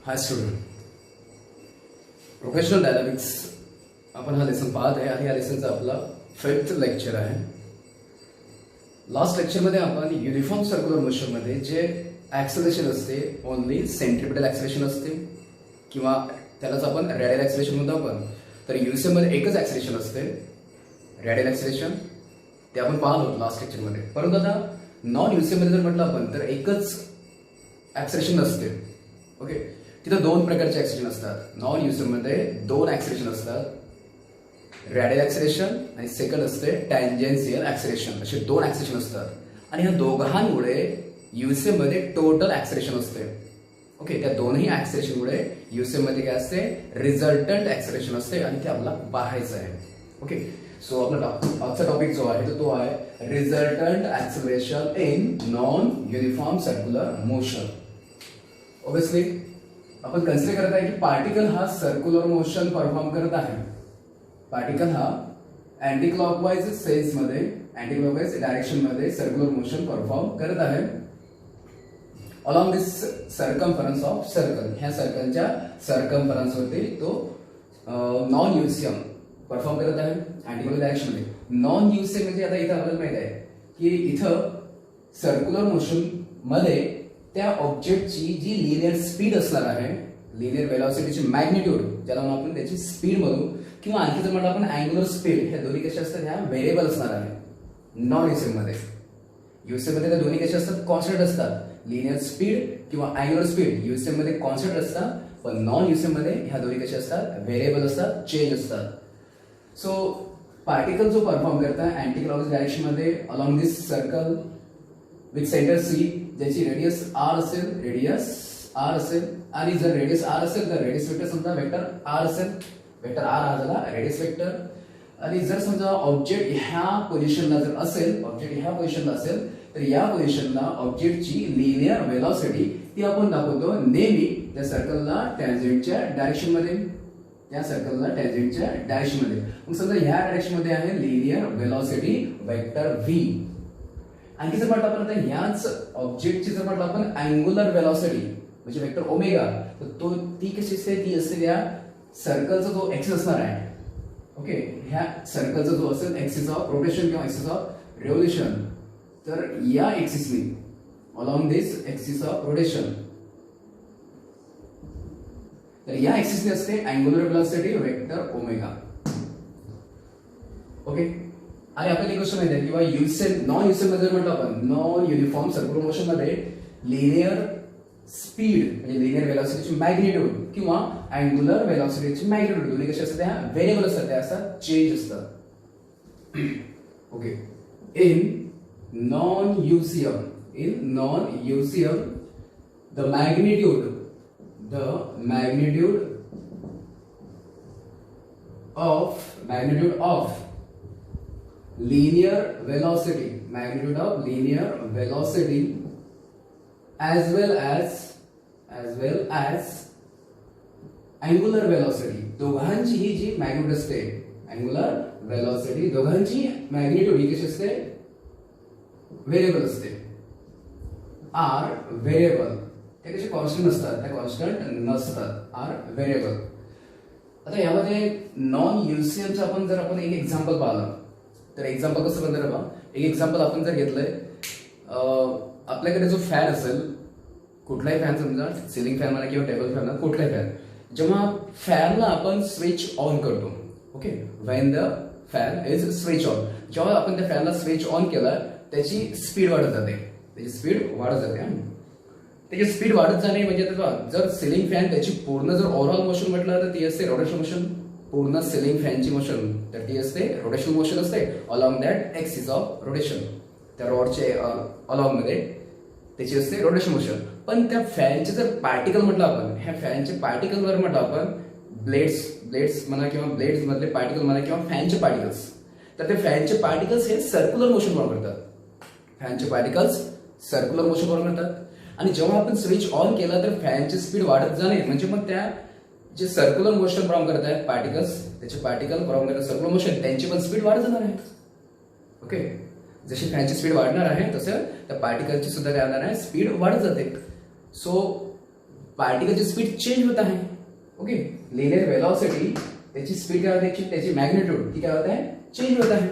हाय student, professional dynamics आपण हा lesson पाहत आहे आणि या लेसनचा आपला 5th लेक्चर आहे. लास्ट लेक्चरमध्ये आपण युनिफॉर्म सर्क्युलर मोशनमध्ये जे ॲक्सेलरेशन असते ओनली सेंट्रिपिटल ॲक्सेलरेशन असते किंवा त्यालाच आपण रॅडियल ॲक्सेलरेशन म्हणतो आपण. तर युएसएमध्ये एकच ॲक्सेलरेशन असते, रॅडियल ॲक्सेलरेशन, ते आपण पाहतो लास्ट लेक्चरमध्ये. परंतु आता नॉन युएसएमध्ये जर म्हटलं आपण तर एकच ॲक्सेलरेशन नसते. ओके, तिथं दोन प्रकारचे ॲक्सेलरेशन असतात. नॉन युएसएमध्ये दोन ॲक्सेलरेशन असतात, रॅडियल ॲक्सेलरेशन आणि सेकंड असते टँजेन्शियल ॲक्सेलरेशन. असे दोन ॲक्सेलरेशन असतात आणि ह्या दोघांमुळे युएसएमध्ये टोटल ॲक्सेलरेशन असते. ओके, त्या दोन्ही ॲक्सेलरेशनमुळे युएसएमध्ये काय असते, रिझल्टंट ॲक्सेलरेशन असते आणि ते आपल्याला पाहायचं आहे. ओके, सो आपला आजचा टॉपिक जो आहे तो आहे resultant acceleration in non uniform circular motion. Obviously आपण कन्सिडर करत आहे की पार्टिकल हा सर्क्युलर मोशन परफॉर्म करत आहे. पार्टिकल हा अँटी क्लॉकवाईज सेन्समध्ये, अँटी क्लॉकवाईज डायरेक्शनमध्ये सर्क्युलर मोशन परफॉर्म करत आहे along this circumference of circle. ह्या सर्कलच्या सर्कम्फरन्सवरती तो नॉन युएसएम परफॉर्म करत आहे अँटी क्लॉकवाईज डायरेक्शनमध्ये. नॉन युएसएम म्हणजे आता इथं आपल्याला माहित आहे की इथं सर्क्युलर मोशन मध्ये त्या ऑब्जेक्टची जी लिनियर स्पीड असणार आहे, लिनियर वेलॉसिटीची मॅग्निट्यूड ज्याला आपण त्याची स्पीड म्हणू, किंवा आणखी जर म्हटलं आपण अँग्युलर स्पीड, ह्या दोन्ही कशा असतात, ह्या व्हेरिएबल असणार आहे नॉन युएसएम मध्ये. युएसएम मध्ये त्या दोन्ही कशा असतात, कॉन्स्टंट असतात. लिनियर स्पीड किंवा अँग्युलर स्पीड युएसएम मध्ये कॉन्स्टंट असतात, पण नॉन युएसएम मध्ये ह्या दोन्ही कशा असतात, व्हेरिएबल असतात, चेंज असतात. सो पार्टिकल जो परफॉर्म करता अँटी क्लॉकवाईज डायरेक्शन मध्ये along this circle with centre C, ज्याची रेडियस आर असेल, रेडियस आर असेल, आणि जर रेडियस आर असेल तर रेडियस वेक्टर समजा वेक्टर आर असेल, वेक्टर आर हा झाला रेडियस वेक्टर. आणि जर समजा ऑब्जेक्ट ह्या पोझिशनला जर असेल, ऑब्जेक्ट ह्या पोझिशनला असेल तर या पोझिशनला ऑब्जेक्टची लिनियर वेलॉसिटी ती आपण दाखवतो नेहमी त्या सर्कलला टॅन्जेंटच्या डायरेक्शन मध्ये, त्या सर्कलला टॅन्जेंटच्या डायरेक्शन मध्ये. मग समजा ह्या डायरेक्शन मध्ये आहे लिनियर वेलॉसिटी वेक्टर व्ही. आणखी जर म्हटलं आपण आता ह्याच ऑब्जेक्टची जर म्हटलं आपण अँग्युलर वेलॉसिटी म्हणजे वेक्टर ओमेगा, तर तो ती कशी असते, ती असते या सर्कलचा जो एक्सिस असणार आहे. ओके, ह्या सर्कलचा जो असेल एक्सिस ऑफ रोटेशन किंवा एक्सिस ऑफ रिव्होल्यूशन, तर या एक्सिसनी along this axis of rotation, तर या एक्सिसने असते angular velocity vector omega. Okay, आणि आपल्याला एक गोष्ट माहिती आहे किंवा युएसएम नॉन युएसएम मध्ये म्हटलं आपण नॉन युनिफॉर्म सर्क्युलर मोशन मध्ये लिनियर स्पीड म्हणजे लिनियर वेलॉसिटीची मॅग्निट्यूड किंवा अँग्युलर वेलॉसिटीची मॅग्निट्यूड दोन्ही कशा असतात, त्या व्हेरिएबल असतात, त्या असतात चेंज असतात. Okay, in non USM the magnitude of linear velocity as well as angular velocity, दोघांची ही जी मॅग्निट्यूड असते, अँग्युलर वेलॉसिटी दोघांची मॅग्निट्यूड ही कशी असते, व्हेरिएबल असते. आर व्हेरिएबल, ते कसे कॉन्स्टंट असतात, त्या कॉन्स्टंट नसतात, आर व्हेरिएबल. आता यामध्ये नॉन युएसएमचं आपण एक एक्झाम्पल पाहिलं तर एक्झाम्पल कसं बनणार बा, एक एक्झाम्पल आपण जर घेतलंय, आपल्याकडे जो फॅन असेल, कुठलाही फॅन समजा सिलिंग फॅन म्हणा किंवा टेबल फॅन, कुठलाही फॅन, जेव्हा फॅनला आपण स्विच ऑन करतो, okay, when the fan is switch on, जेव्हा आपण त्या फॅनला स्विच ऑन केला त्याची स्पीड वाढत जाते, त्याची स्पीड वाढत जाणे म्हणजे जर सिलिंग फॅन त्याची पूर्ण जर ओव्हरऑल मोशन म्हटलं तर ती असते रोटेशनल मोशन. पूर्ण सिलिंग फॅनची मोशन तर ती असते रोटेशनल मोशन असते along that axis of rotation, त्या रॉडचे अलॉंग मध्ये त्याची असते रोटेशन मोशन. पण त्या फॅनचे जर पार्टिकल म्हटलं आपण, ह्या फॅनचे पार्टिकल वर म्हटलं आपण ब्लेड्स म्हणा किंवा ब्लेड्स मधले पार्टिकल म्हणा किंवा फॅनचे पार्टिकल्स, तर ते फॅनचे पार्टिकल्स हे सर्क्युलर मोशन फॉर्म करतात. फॅनचे पार्टिकल्स सर्क्युलर मोशन फॉर्म करतात आणि जेव्हा आपण स्विच ऑन केला तर फॅनची स्पीड वाढत जाणे म्हणजे मग त्या जे सर्क्युलर मोशन फॉर्म करत आहेत पार्टिकल्स, त्याचे पार्टिकल फॉर्म करतात सर्क्युलर मोशन, त्यांची पण स्पीड वाढत जाणार आहे. ओके, जशी फॅनची स्पीड वाढणार आहे तसं त्या पार्टिकलची सुद्धा काय होणार आहे, स्पीड वाढत जाते. सो पार्टिकलची स्पीड चेंज होत आहे. ओके, लिनियर वेलॉसिटी त्याची स्पीड काय होते, त्याची मॅग्निट्यूड ती काय होत आहे, चेंज होत आहे.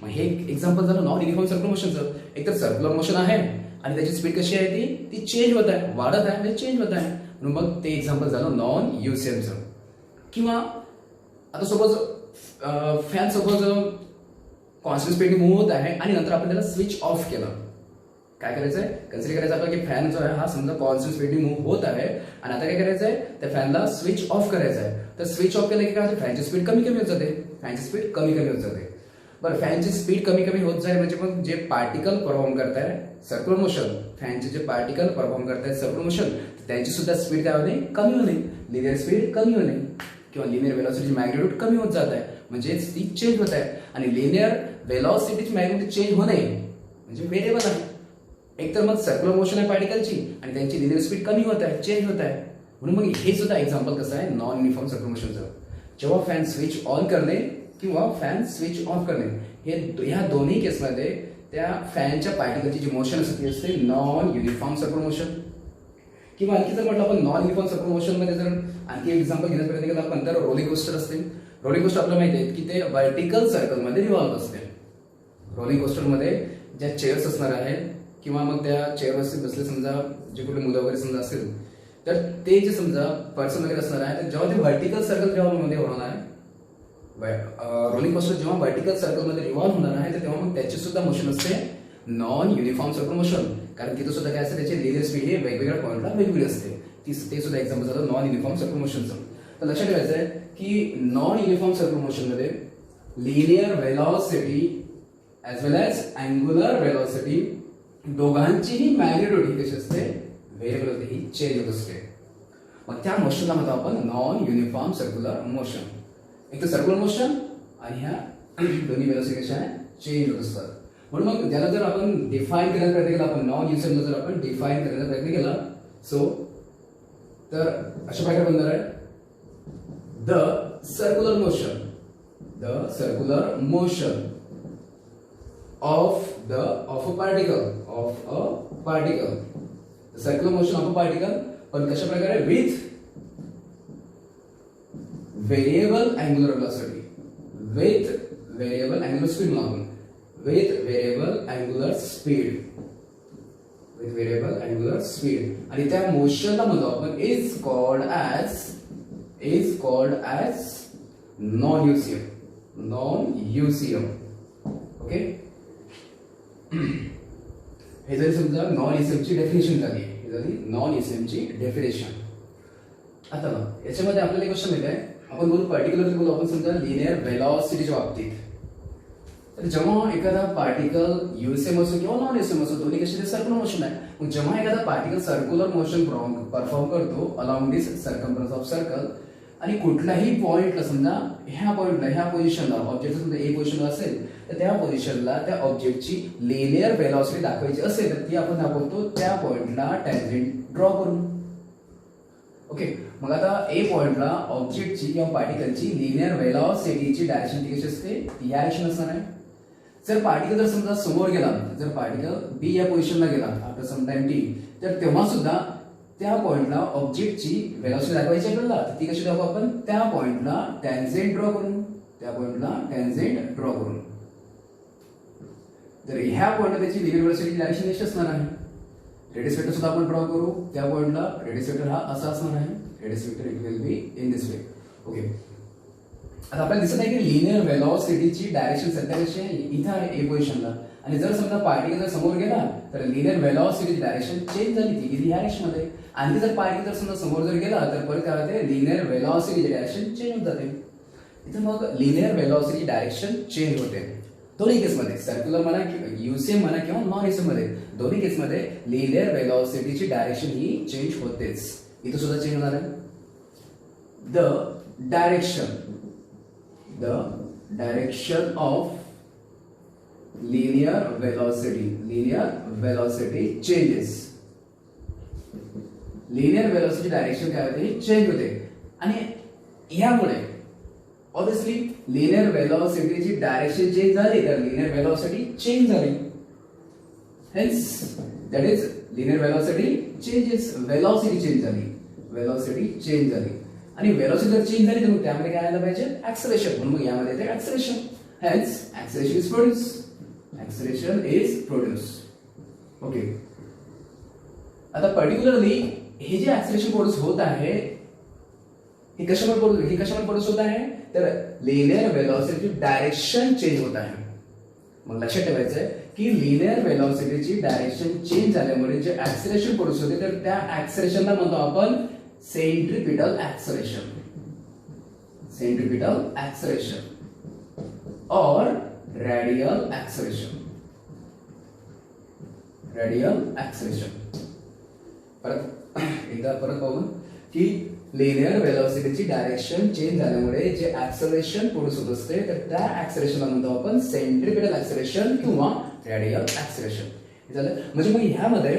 मग हे एक्झाम्पल झालं नॉन युनिफॉर्म सर्क्युलर मोशनचं. एक तर सर्क्युलर मोशन आहे आणि त्याची स्पीड कशी आहे, ती चेंज होत आहे, वाढत आहे म्हणजे चेंज होत आहे. म्हणून मग ते एक्झाम्पल झालं नॉन युसीएमचं. किंवा आता सपोज फॅन सपोज कॉन्स्टंट स्पीडने मूव्ह होत आहे आणि नंतर आपण त्याला स्विच ऑफ केलं. काय करायचंय, कन्सिडर करायचं आपण की फॅन जो आहे हा समजा कॉन्स्टंट स्पीडने मूव्ह होत आहे आणि आता काय करायचंय, त्या फॅनला स्विच ऑफ करायचं आहे. तर स्विच ऑफ केलं की काय होतं, फॅनची स्पीड कमी कमी होत जाते, फॅनची स्पीड कमी कमी होत जाते. बरं, फॅनची स्पीड कमी कमी होत जाईल म्हणजे मग जे पार्टिकल परफॉर्म करताय सर्क्युलर मोशन, फॅनचे जे पार्टिकल परफॉर्म करतायत सर्क्युलर मोशन, त्यांची सुद्धा स्पीड काय होणे, कमी होणे, लिनियर स्पीड कमी होणे किंवा लिनियर वेलॉसिटीची मॅग्निट्यूड कमी होत जात आहे म्हणजे ती चेंज होत आहे. आणि लिनियर वेलॉसिटीची मॅग्निट्यूड चेंज होणे म्हणजे व्हेरिएबल आहे. एकतर मग सर्क्युलर मोशन आहे पार्टिकलची आणि त्यांची लिनियर स्पीड कमी होत आहे, चेंज होत आहे. म्हणून मग हे सुद्धा एक्झाम्पल कसं आहे नॉन युनिफॉर्म सर्क्युलर मोशनचं. जेव्हा फॅन स्विच ऑन करणे किंवा फॅन स्विच ऑफ करणे, ह्या दोन्ही केसमध्ये त्या फॅनच्या पार्टिकलची जी मोशन असते ती असते नॉन युनिफॉर्म सर्क्युलर मोशन. किंवा आणखी जर म्हटलं आपण नॉन युनिफॉर्म सर्क्युलर मोशन मध्ये जर आणखी एक्झाम्पल घेण्याचा प्रयत्न केला आपण तर रोलिंग कोस्टर असते. रोलिंग कोस्टर आपल्याला माहिती आहे की ते व्हर्टिकल सर्कल मध्ये रिव्हॉल्व असते. रोलिंग कोस्टर मध्ये ज्या चेअर्स असणार आहेत किंवा मग त्या चेअरवरती बसले समजा जे कुठे मुलं वगैरे समजा असेल तर ते जे समजा पर्सन वगैरे असणार आहे, तर जेव्हा ते व्हर्टिकल सर्कल जेव्हा मध्ये होणार आहे, रोलिंग कोस्टर जेव्हा व्हर्टिकल सर्कल मध्ये रिव्हॉल्व होणार आहे, तर तेव्हा मग त्याची सुद्धा मोशन असते नॉन युनिफॉर्म सर्क्युलर मोशन. कारण तिथं सुद्धा काय असते, त्याची लिनियर स्पीड हे वेगवेगळ्या पॉईंटला वेगवेगळी असते. ते सुद्धा एक्झाम्पल झालं नॉन युनिफॉर्म सर्क्युलर मोशनचं. तर लक्षात ठेवायचं आहे की नॉन युनिफॉर्म सर्क्युलर मोशन मध्ये लिनियर वेलॉसिटी ऍज वेल एज अँग्युलर वेलॉसिटी दोघांचीही मॅग्निट्यूड ही कशी असते, व्हेरिएबल होते, ही चेंज होत असते. मग त्या मोशनला म्हणतो आपण नॉन युनिफॉर्म सर्क्युलर मोशन. एक तर सर्क्युलर मोशन आणि ह्या दोन्ही वेलोसिटी कशा आहे, चेंज होत असतात. म्हणून मग ज्याला जर आपण डिफाईन करायचा प्रयत्न केला, आपण नॉन युसेबल जर आपण डिफाईन करायचा प्रयत्न केला तर अशा प्रकारे बनणार आहे the circular motion of a particle, the circular motion of a particle, पण कशा प्रकारे with variable angular velocity, with variable angular speed म्हणून with variable angular speed आणि त्या मोशनला म्हणतो आपण is called as non-UCM. Okay, हे जरी समजा नॉन ईसीएमची डेफिनेशन झाली, हे झाली नॉन ईसीएमची डेफिनेशन. आता याच्यामध्ये आपल्याला एक गोष्ट माहिती आहे, आपण बोलू पर्टिक्युलरली बोलू आपण समजा लिनियर वेलॉसिटीच्या बाबतीत. तर जेव्हा एखादा पार्टिकल युएसएम असो किंवा नॉन युएसएम असो, दोन्ही कसे सर्क्युलर मोशन आहे. मग जेव्हा एखादा पार्टिकल सर्क्युलर मोशन परफॉर्म करतो along this circumference of circle आणि कुठल्याही पॉइंटला समजा ह्या पोझिशनला ऑब्जेक्ट समजा ए पोझिशनला असेल तर त्या पोझिशनला त्या ऑब्जेक्टची लिनियर वेलॉसिटी दाखवायची असेल तर ती आपण दाखवतो त्या पॉइंटला टॅन्जेंट ड्रॉ करून. ओके, मग आता ए पॉइंटला ऑब्जेक्टची किंवा पार्टिकलची लिनियर वेलॉसिटीची डायरेक्शन कशी असते, ती या डायरेक्शन असणार आहे. जर पार्टिकल जर समजा समोर गेला, जर पार्टिकल बी या पोझिशनला गेला आफ्टर सम टाइम टी, तर तेव्हा सुद्धा त्या पॉइंटला ऑब्जेक्टची वेलॉसिटी दाखवायची आपल्याला, तर ती कशी दाखवू आपण, त्या पॉइंटला टॅन्जेंट ड्रॉ करून. तर ह्या पॉइंटला त्याची लिनियर वेलॉसिटी डायरेक्शन अशी असणार आहे. रेडियस वेक्टर सुद्धा आपण ड्रॉ करू. त्या पॉइंटला रेडियस वेक्टर हा असा असणार आहे. Radius vector it will be in this way. Okay, आता आपल्याला दिसत आहे की लिनियर वेलॉसिटीची डायरेक्शन सध्या कशी आहे, इथं आहे ए पोझिशनला. आणि जर समजा पार्टिकल जर समोर गेला तर लिनियर वेलॉसिटीची डायरेक्शन चेंज झाली, ती गेली ह्या डायरेक्शन मध्ये. आणि जर पार्टिकल जर समजा समोर जर गेला तर परत काय होते, लिनियर वेलॉसिटीची डायरेक्शन चेंज होत जाते. इथं मग लिनियर वेलॉसिटी डायरेक्शन चेंज होते दोन्ही केसमध्ये, सर्क्युलर म्हणा युसीएम म्हणा किंवा नॉन युसीएम मध्ये, दोन्ही केसमध्ये लिनियर वेलॉसिटीची डायरेक्शन ही चेंज होतेच. इथं सुद्धा चेंज होणार आहे. The direction of linear velocity changes. Linear velocity direction काय होते, चेंज होते. आणि यामुळे ऑब्वियसली लिनियर वेलोसिटीची डायरेक्शन चेंज झाली तर लिनियर वेलोसिटी चेंज झाली. Hence that is linear velocity changes, velocity change झाली. वेलॉसिटी चेंज झाली आणि वेलॉसिटी जर चेंज झाली तर मग त्यामध्ये काय आलं पाहिजे ऍक्सेलरेशन म्हणून मग यामध्ये येते acceleration hence acceleration is produce acceleration is produce okay आता पर्टिक्युलरली हे जे ऍक्सेलरेशन प्रोड्यूस होत आहे हे कशामुळे प्रोड्यूस होत आहे तर लिनियर वेलॉसिटी डायरेक्शन चेंज होत आहे मग लक्षात ठेवायचं आहे की लिनियर वेलॉसिटीची डायरेक्शन चेंज झाल्यामुळे जे ऍक्सेलरेशन प्रोड्यूस होते तर त्या ऍक्सेलरेशनला म्हणतो आपण सेंट्रिपिटल ऍक्सेलरेशन और रेडियल ऍक्सेलरेशन परत पाहू की लिनियर वेलॉसिटीची डायरेक्शन चेंज झाल्यामुळे जे ऍक्सेलरेशन प्रोड्यूस होत असते तर त्या ऍक्सेलरेशनला म्हणतो आपण सेंट्रिपिटल ऍक्सेलरेशन किंवा रेडियल ऍक्सेलरेशन झालं म्हणजे मग ह्यामध्ये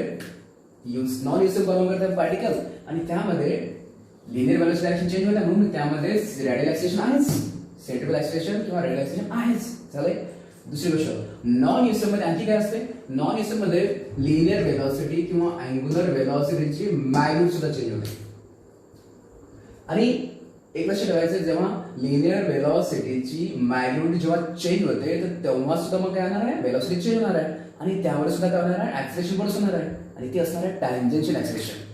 नॉन युसेबल परफॉर्म करतात पार्टिकल आणि त्यामध्ये लिनियर वेलॉसिटी डायरेक्शन चेंज होते म्हणून त्यामध्ये रेडियल ऍक्सेलरेशन आहेच सेंट्रिपिटल ऍक्सेलरेशन किंवा रेडियल ऍक्सेलरेशन आहेच झालंय दुसरी गोष्ट नॉन युसेबल मध्ये आणखी काय असते नॉन युसेबल मध्ये लिनियर वेलॉसिटी किंवा अँग्युलर वेलॉसिटीची मॅग्निट्यूड सुद्धा चेंज होते आणि एक लक्षात ठेवायचं जेव्हा लिनियर वेलॉसिटीची मॅग्निट्यूड जेव्हा चेंज होते तर तेव्हा सुद्धा मग काय होणार आहे वेलॉसिटी चेंज होणार आहे आणि त्यावर सुद्धा काय होणार आहे ऍक्सेलरेशन पण होणार आहे आणि ते असणार आहे टॅन्जेन्शियल ऍक्सेलरेशन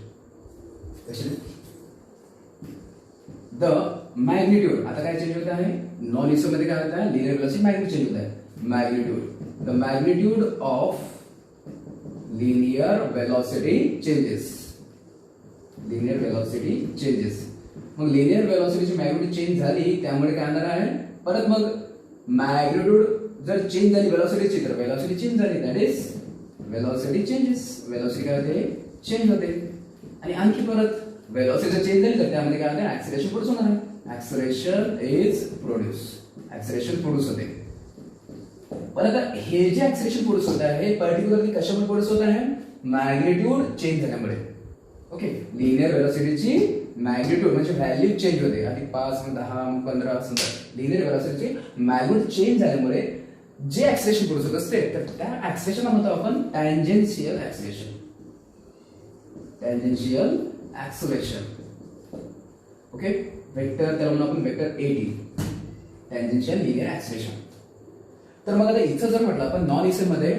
द मॅग्निट्यूड आता काय चेंज होत आहे नॉन युसेबल मध्ये काय होत आहे लिनियर वेलॉसिटी मॅग्निट्यूड चेंज होत आहे magnitude the magnitude of linear velocity changes मग लिनियर वेलॉसिटीची मॅग्निट्यूड चेंज झाली त्यामुळे काय होणार आहे परत मग मॅग्निट्यूड जर चेंज झाली वेलॉसिटीची तर वेलॉसिटी चेंज झाली that is velocity changes velocity काय होते चेंज होते आणि आणखी परत वेलॉसिटी जर चेंज झाली तर त्यामध्ये काय होते ऍक्सेलरेशन प्रोड्यूस होणार आहे ऍक्सेलरेशन प्रोड्यूस होते परत हे जे ऍक्सेलरेशन प्रोड्यूस होत आहे हे पर्टिक्युलरली कशामुळे प्रोड्यूस होत आहे मॅग्निट्यूड चेंज झाल्यामुळे ओके लिनियर वेलॉसिटीची मॅग्निट्यूड म्हणजे व्हॅल्यू चेंज होते आधी 5 10 15 समजा लिनियर वेलॉसिटीची मॅग्निट्यूड चेंज झाल्यामुळे जे ऍक्सेलरेशन प्रोड्यूस होत असते तर त्या ऍक्सेलरेशनला म्हणतो आपण टॅन्जेन्शियल ऍक्सेलरेशन ओके वेक्टर त्याला म्हणून आपण vector eighty tangential linear acceleration तर मग आता इथं जर म्हटलं आपण नॉन इसेल मध्ये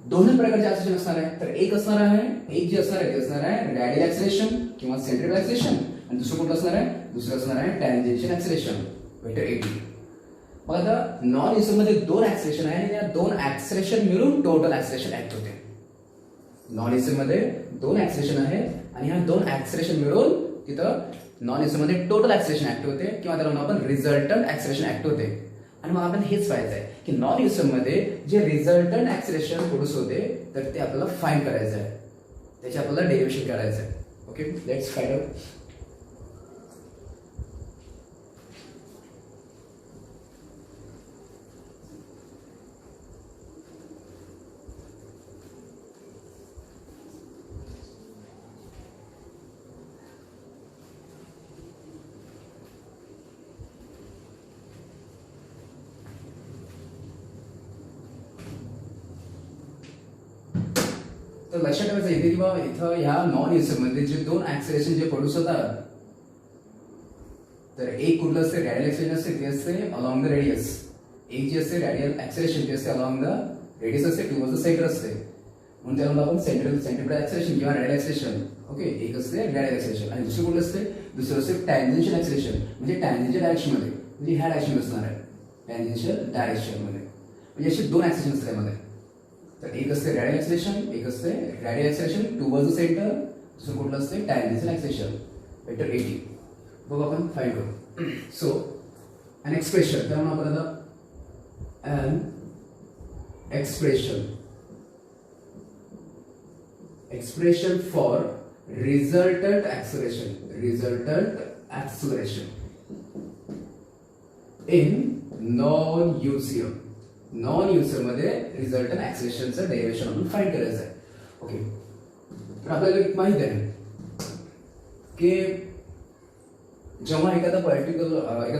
दोन्ही प्रकारचे ऍक्सेलरेशन असणार आहे तर एक असणार आहे एक जे असणार आहे ते असणार आहे रेडियल ऍक्सेलरेशन किंवा सेंट्रिपिटल ऍक्सेलरेशन आणि दुसरं कुठलं असणार आहे दुसरं असणार आहे टॅन्जेन्शियल ऍक्सेलरेशन वेक्टर एटी मग आता नॉन इसेल मध्ये दोन ऍक्सेलरेशन आहे आणि या दोन ऍक्सेलरेशन मिळून टोटल ऍक्सेलरेशन ऍक्ट होते नॉन एसी मध्ये दोन ऍक्सेलरेशन आहेत आणि ह्या दोन ऍक्सेलरेशन मिळून तिथं नॉन एसी मध्ये टोटल ऍक्सेलरेशन ऍक्ट होते किंवा त्याला आपण रिझल्टंट ऍक्सेलरेशन ऍक्ट होते आणि मग आपण हेच पाहायचं आहे की नॉन युसेबल मध्ये जे रिझल्टंट ऍक्सेलरेशन प्रोड्यूस होते तर ते आपल्याला फाइंड करायचं आहे त्याचे आपल्याला डेरिव्हेशन करायचं आहे ओके लेट्स फाइंड आउट तर लक्षात ठेवायचं इथे किंवा इथं ह्या नॉन युसेबल मध्ये जे दोन ऍक्सेलरेशन जे प्रोड्यूस होतात तर एक कुठलं असते रेडियल ऍक्सेलरेशन असते ते असते अलॉंग द रेडियस एक जे असते रेडियल ऍक्सेलरेशन ते असते अलॉंग द रेडियस असते टुवर्ड्स द सेंटर असते म्हणून त्याला आपण सेंट्रिपिटल ऍक्सेलरेशन किंवा रेडियल ऍक्सेलरेशन ओके एक असते रेडियल ऍक्सेलरेशन आणि दुसरं कुठलं असते दुसरं असते टॅन्जेन्शियल ऍक्सेलरेशन म्हणजे टॅन्जेन्शियल डायरेक्शन मध्ये म्हणजे ह्या डायरेक्शन असणार आहे टॅन्जेन्शियल डायरेक्शन मध्ये म्हणजे असे दोन ऍक्सेलरेशन असतात त्यामध्ये तर एक असते रेडियल ऍक्सेलरेशन एक असते radial acceleration towards the centre दुसरं कुठलं असते टॅन्जेन्शियल ऍक्सेलरेशन वेक्टर 80 बघू आपण फाइंड करू सो an expression त्यामुळे आपण आता an expression for resultant acceleration in non usable मध्ये रिझल्टंट ऍक्सेलरेशनचं डेरिव्हेशन आपण फाइंड करायचं आहे ओके तर आपल्याला माहित आहे की जेव्हा एखादा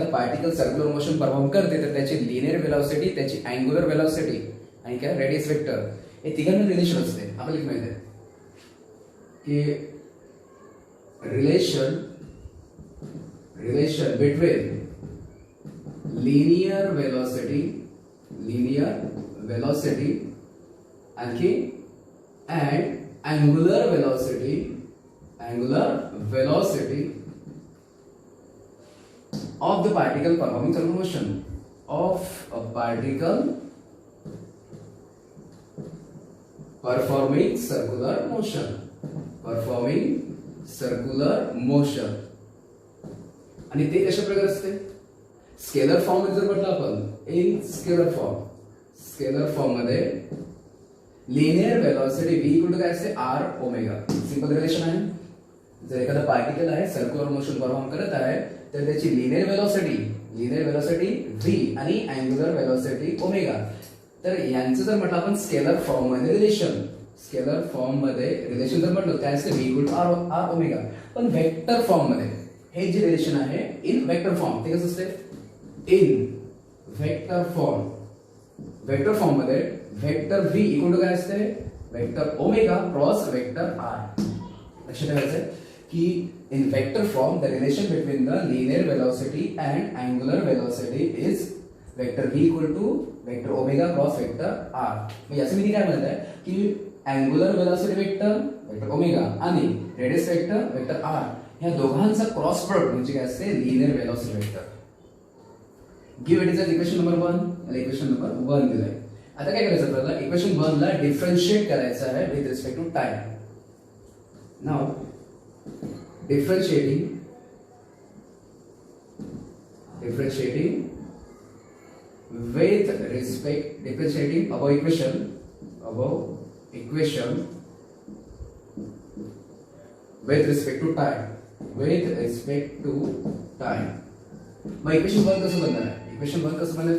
पार्टिकल सर्क्युलर मोशन परफॉर्म करते तर त्याची लिनियर वेलॉसिटी त्याची अँग्युलर वेलॉसिटी आणि काय रेडियस वेक्टर हे तिघांमध्ये रिलेशन असते आपल्याला माहित आहे की relation between linear velocity आणखी and angular velocity of the particle performing circular motion of a particle performing circular motion आणि ते कशा प्रकारे असते स्केलर फॉर्म मध्ये जर म्हटलं आपण इन स्केलर फॉर्म मध्ये linear velocity v equal to काय असते r ओमेगा सिंपल रिलेशन आहे जर एखादा पार्टिकल आहे सर्क्युलर मोशन परफॉर्म करत आहे तर त्याची लिनियर वेलोसिटी v आणि अँग्युलर वेलोसिटी ओमेगा तर यांचं जर म्हटलं आपण स्केलर फॉर्म मध्ये रिलेशन जर म्हटलं काय असते v equal to r omega पण वेक्टर फॉर्म मध्ये हे जे रिलेशन आहे इन वेक्टर फॉर्म ते कसं असते इन वेक्टर फॉर्म मध्ये वेक्टर v इक्वल टू काय असते vector omega cross vector r लक्षात ठेवायचं की in vector form the relation between the linear velocity and angular velocity is vector v equal to vector omega cross vector r मग याचं मी काय म्हणत आहे की अँग्युलर वेलोसिटी वेक्टर ओमेगा आणि रेडियस वेक्टर r या दोघांचा क्रॉस प्रोडक्ट म्हणजे काय असते linear velocity vector give it is equation number 1 आणि इक्वेशन नंबर 1 दिलाय आता काय करायचं आपल्याला इक्वेशन 1 ला डिफरन्शिएट करायचं आहे with respect to time now differentiating with respect differentiating above equation with respect to time मग इक्वेशन 1 कसं बनणार आहे इक्वेशन 1 कसं बनेल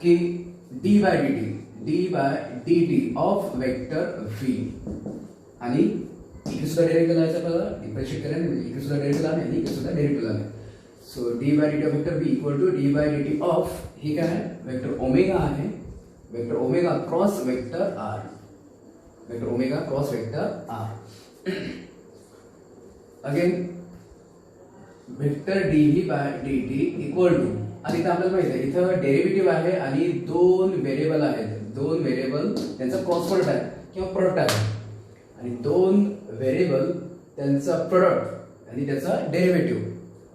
की d by dt of vector v आणि इकडे सुद्धा डेरिव्हेटिव्ह लावायचं आपल्याला डिफरन्शिएट करायला इकडे सुद्धा डेरिव्हेटिव्ह लावणे आणि इकडे सुद्धा डेरिव्हेटिव्ह लावणे so d by dt of vector v equal to d by dt of ही काय आहे वेक्टर ओमेगा आहे vector omega cross vector r again vector dv by dt equal to आणि इथं आपल्याला माहिती आहे इथं डेरिव्हेटिव्ह आहे आणि दोन व्हेरिएबल त्यांचा क्रॉस प्रोडक्ट आहे किंवा प्रोडक्ट आहे आणि दोन व्हेरिएबल त्यांचा प्रोडक्ट आणि त्याचा डेरिव्हेटिव्ह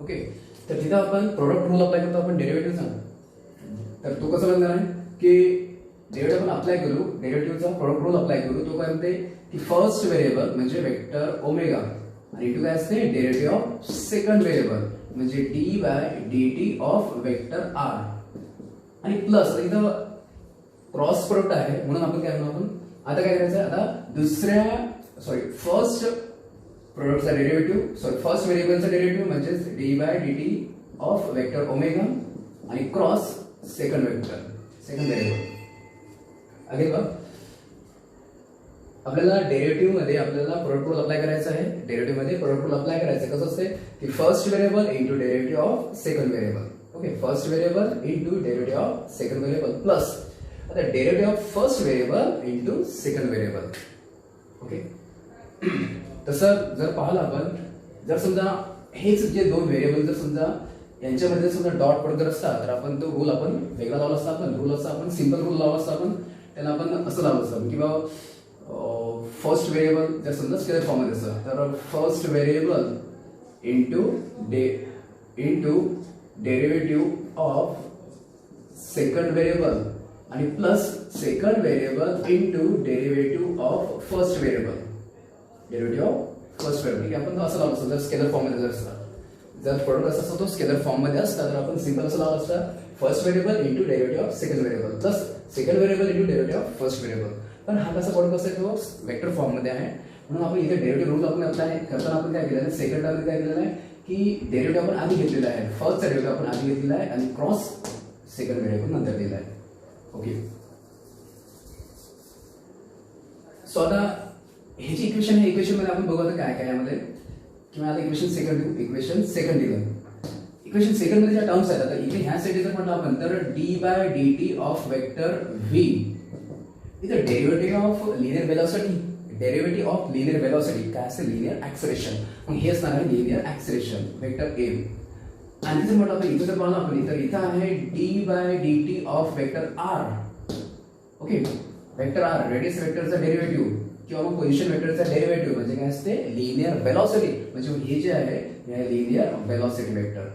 ओके तर तिथं आपण प्रोडक्ट रूल अप्लाय करतो आपण डेरिव्हेटिव्ह सांगतो तर तो कसं बनणार आहे की डेरिव्हेटिव्ह आपण अप्लाय करू डेरिव्हेटिव्हचा प्रोडक्ट रूल अप्लाय करू तो काय म्हणते की फर्स्ट व्हेरिएबल म्हणजे वेक्टर ओमेगा आणि इथं काय असते डेरिव्हेटिव्ह ऑफ सेकंड व्हेरिएबल म्हणजे d by dt of vector r आणि प्लस इथं क्रॉस प्रोडक्ट आहे म्हणून आपण काय म्हणू आपण आता काय करायचं आता फर्स्ट प्रोडक्टचा डेरिव्हेटिव्ह फर्स्ट व्हेरिएबलचा डेरिव्हेटिव्ह म्हणजे d by dt of vector omega आणि क्रॉस सेकंड व्हेरिएबल अगेन बघ आपल्याला डेरिव्हेटिव्ह मध्ये आपल्याला प्रोडक्ट रूल अप्लाय करायचा आहे डेरिव्हेटिव्ह मध्ये प्रोडक्ट रूल अप्लाय करायचं कसं असते की first variable into derivative of second variable okay first variable into derivative of second variable plus आता derivative of first variable into second variable okay तसं जर पाहिलं आपण जर समजा हेच जे दोन व्हेरिएबल जर समजा यांच्यामध्ये समजा डॉट प्रोडक्ट जर असता तर आपण तो रूल आपण वेगळा लावला असता आपण सिंपल रूल लावला असता आपण त्याला आपण असं लावलं असतं किंवा फर्स्ट व्हेरिएबल जर समजा स्केलर फॉर्म मध्ये असतं तर first variable into derivative of second variable आणि plus second variable into derivative of first variable आपण असं लावलं असतं जर स्केलर फॉर्म मध्ये जर असतं जर प्रोडक्ट असं तो स्केलर फॉर्म मध्ये असता तर आपण सिंपल असं लावलं असतं first variable into derivative of second variable plus second variable into derivative of first variable पण हा कसा प्रोडक्ट असतो तो वेक्टर फॉर्म मध्ये आहे म्हणून आपण इथे डेरिव्हेटिव्ह रूल आपण अप्लाय करताना आपण काय केलेलं आहे सेकंड टर्म काय केलेलं आहे की डेरिव्हेटिव्ह आपण आधी घेतलेला आहे फर्स्टचा डेरिव्हेटिव्ह आपण आधी घेतलेला आहे आणि क्रॉस सेकंड व्हेरिएबल नंतर दिला आहे ओके सो आता हे जी इक्वेशन आहे इक्वेशन मध्ये आपण बघू आता काय काय यामध्ये किंवा आता इक्वेशन सेकंड दिलं इक्वेशन सेकंड मध्ये ज्या टर्म्स आहेत आता इथे ह्या साईडला जर म्हटलं आपण तर d by dt of vector v इथं derivative of linear velocity derivative of linear velocity काय असते लिनियर ऍक्सलेरेशन. मग हे असणार आहे लिनियर ऍक्सलेरेशन वेक्टर ए. आणि जर म्हटलं आपण इथं जर पाहिलं आपण इथं आहे d/dt of vector R. Okay vector R radius वेक्टरचा डेरिव्हेटिव्ह किंवा मग पोझिशन वेक्टरचा डेरिव्हेटिव्ह म्हणजे काय असते लिनियर वेलॉसिटी. म्हणजे हे जे आहे हे लिनियर वेलॉसिटी वेक्टर.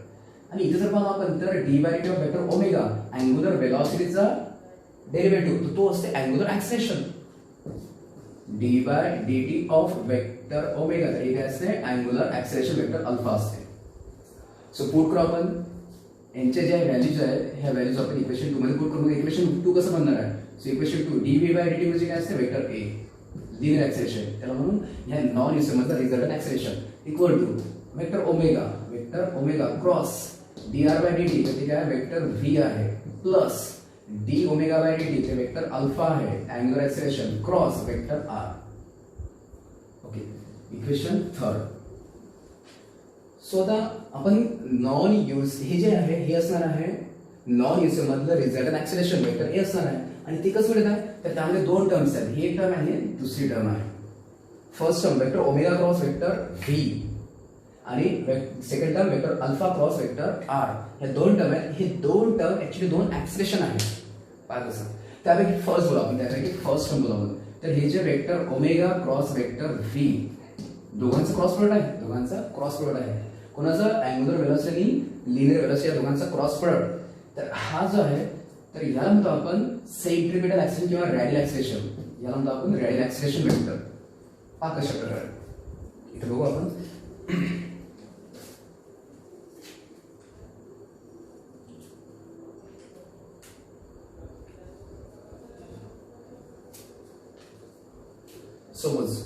आणि इथे जर पाहिलं आपण तर d/dt of vector omega angular वेलॉसिटीचा डेरिव्हेटिव्ह तो असते angular acceleration. d/dt of vector omega तर हे काय असते अँग्युलर ऍक्सलेरेशन वेक्टर अल्फा असते. सो पुट करू आपण यांच्या ज्या व्हॅल्यूज आहेत ह्या व्हॅल्यूज आपण इक्वेशन 2 मध्ये पुट करू. इक्वेशन 2 कसं बनणार आहे. सो इक्वेशन 2 dv/dt म्हणजे काय असते वेक्टर ए लिनियर ऍक्सलेरेशन. त्याला म्हणून ह्या नॉन युनिफॉर्मचा resultant acceleration equal to vector omega cross dr/dt ते काय वेक्टर v आहे प्लस d ओमेगा/dt ते वेक्टर अल्फा आहे angular acceleration cross vector r. Okay equation 3. So आता आपण नॉन यूज हे जे आहे हे असणार आहे नॉन यूज मधलं रिझल्टंट ऍक्सलेरेशन वेक्टर हे असणार आहे. आणि ते कसं मिळत आहे तर त्यामध्ये दोन टर्म्स आहेत. ही एक टर्म आहे दुसरी टर्म आहे. First term vector omega cross vector v आणि second term vector alpha cross vector r. हे दोन टर्म आहेत. हे दोन टर्म ऍक्च्युली दोन ऍक्सलेरेशन आहेत. पाहा कसं त्यापैकी फर्स्ट बोला आपण फर्स्ट टर्म बोला. तर हे जे vector omega cross vector v दोघांचा क्रॉस प्रोडक्ट आहे. कोणाचा अँग्युलर वेलोसिटी लिनियर वेलोसिटी या दोघांचा क्रॉस प्रोडक्ट. तर हा जो आहे तर याला म्हणतो आपण सेंट्रिपिटल ऍक्सिलेशन किंवा रॅडियल ऍक्सिलेशन. याला म्हणतो आपण रॅडियल ऍक्सिलेशन वेक्टर. पहा कशा प्रकारे इथे बघू आपण. सपोज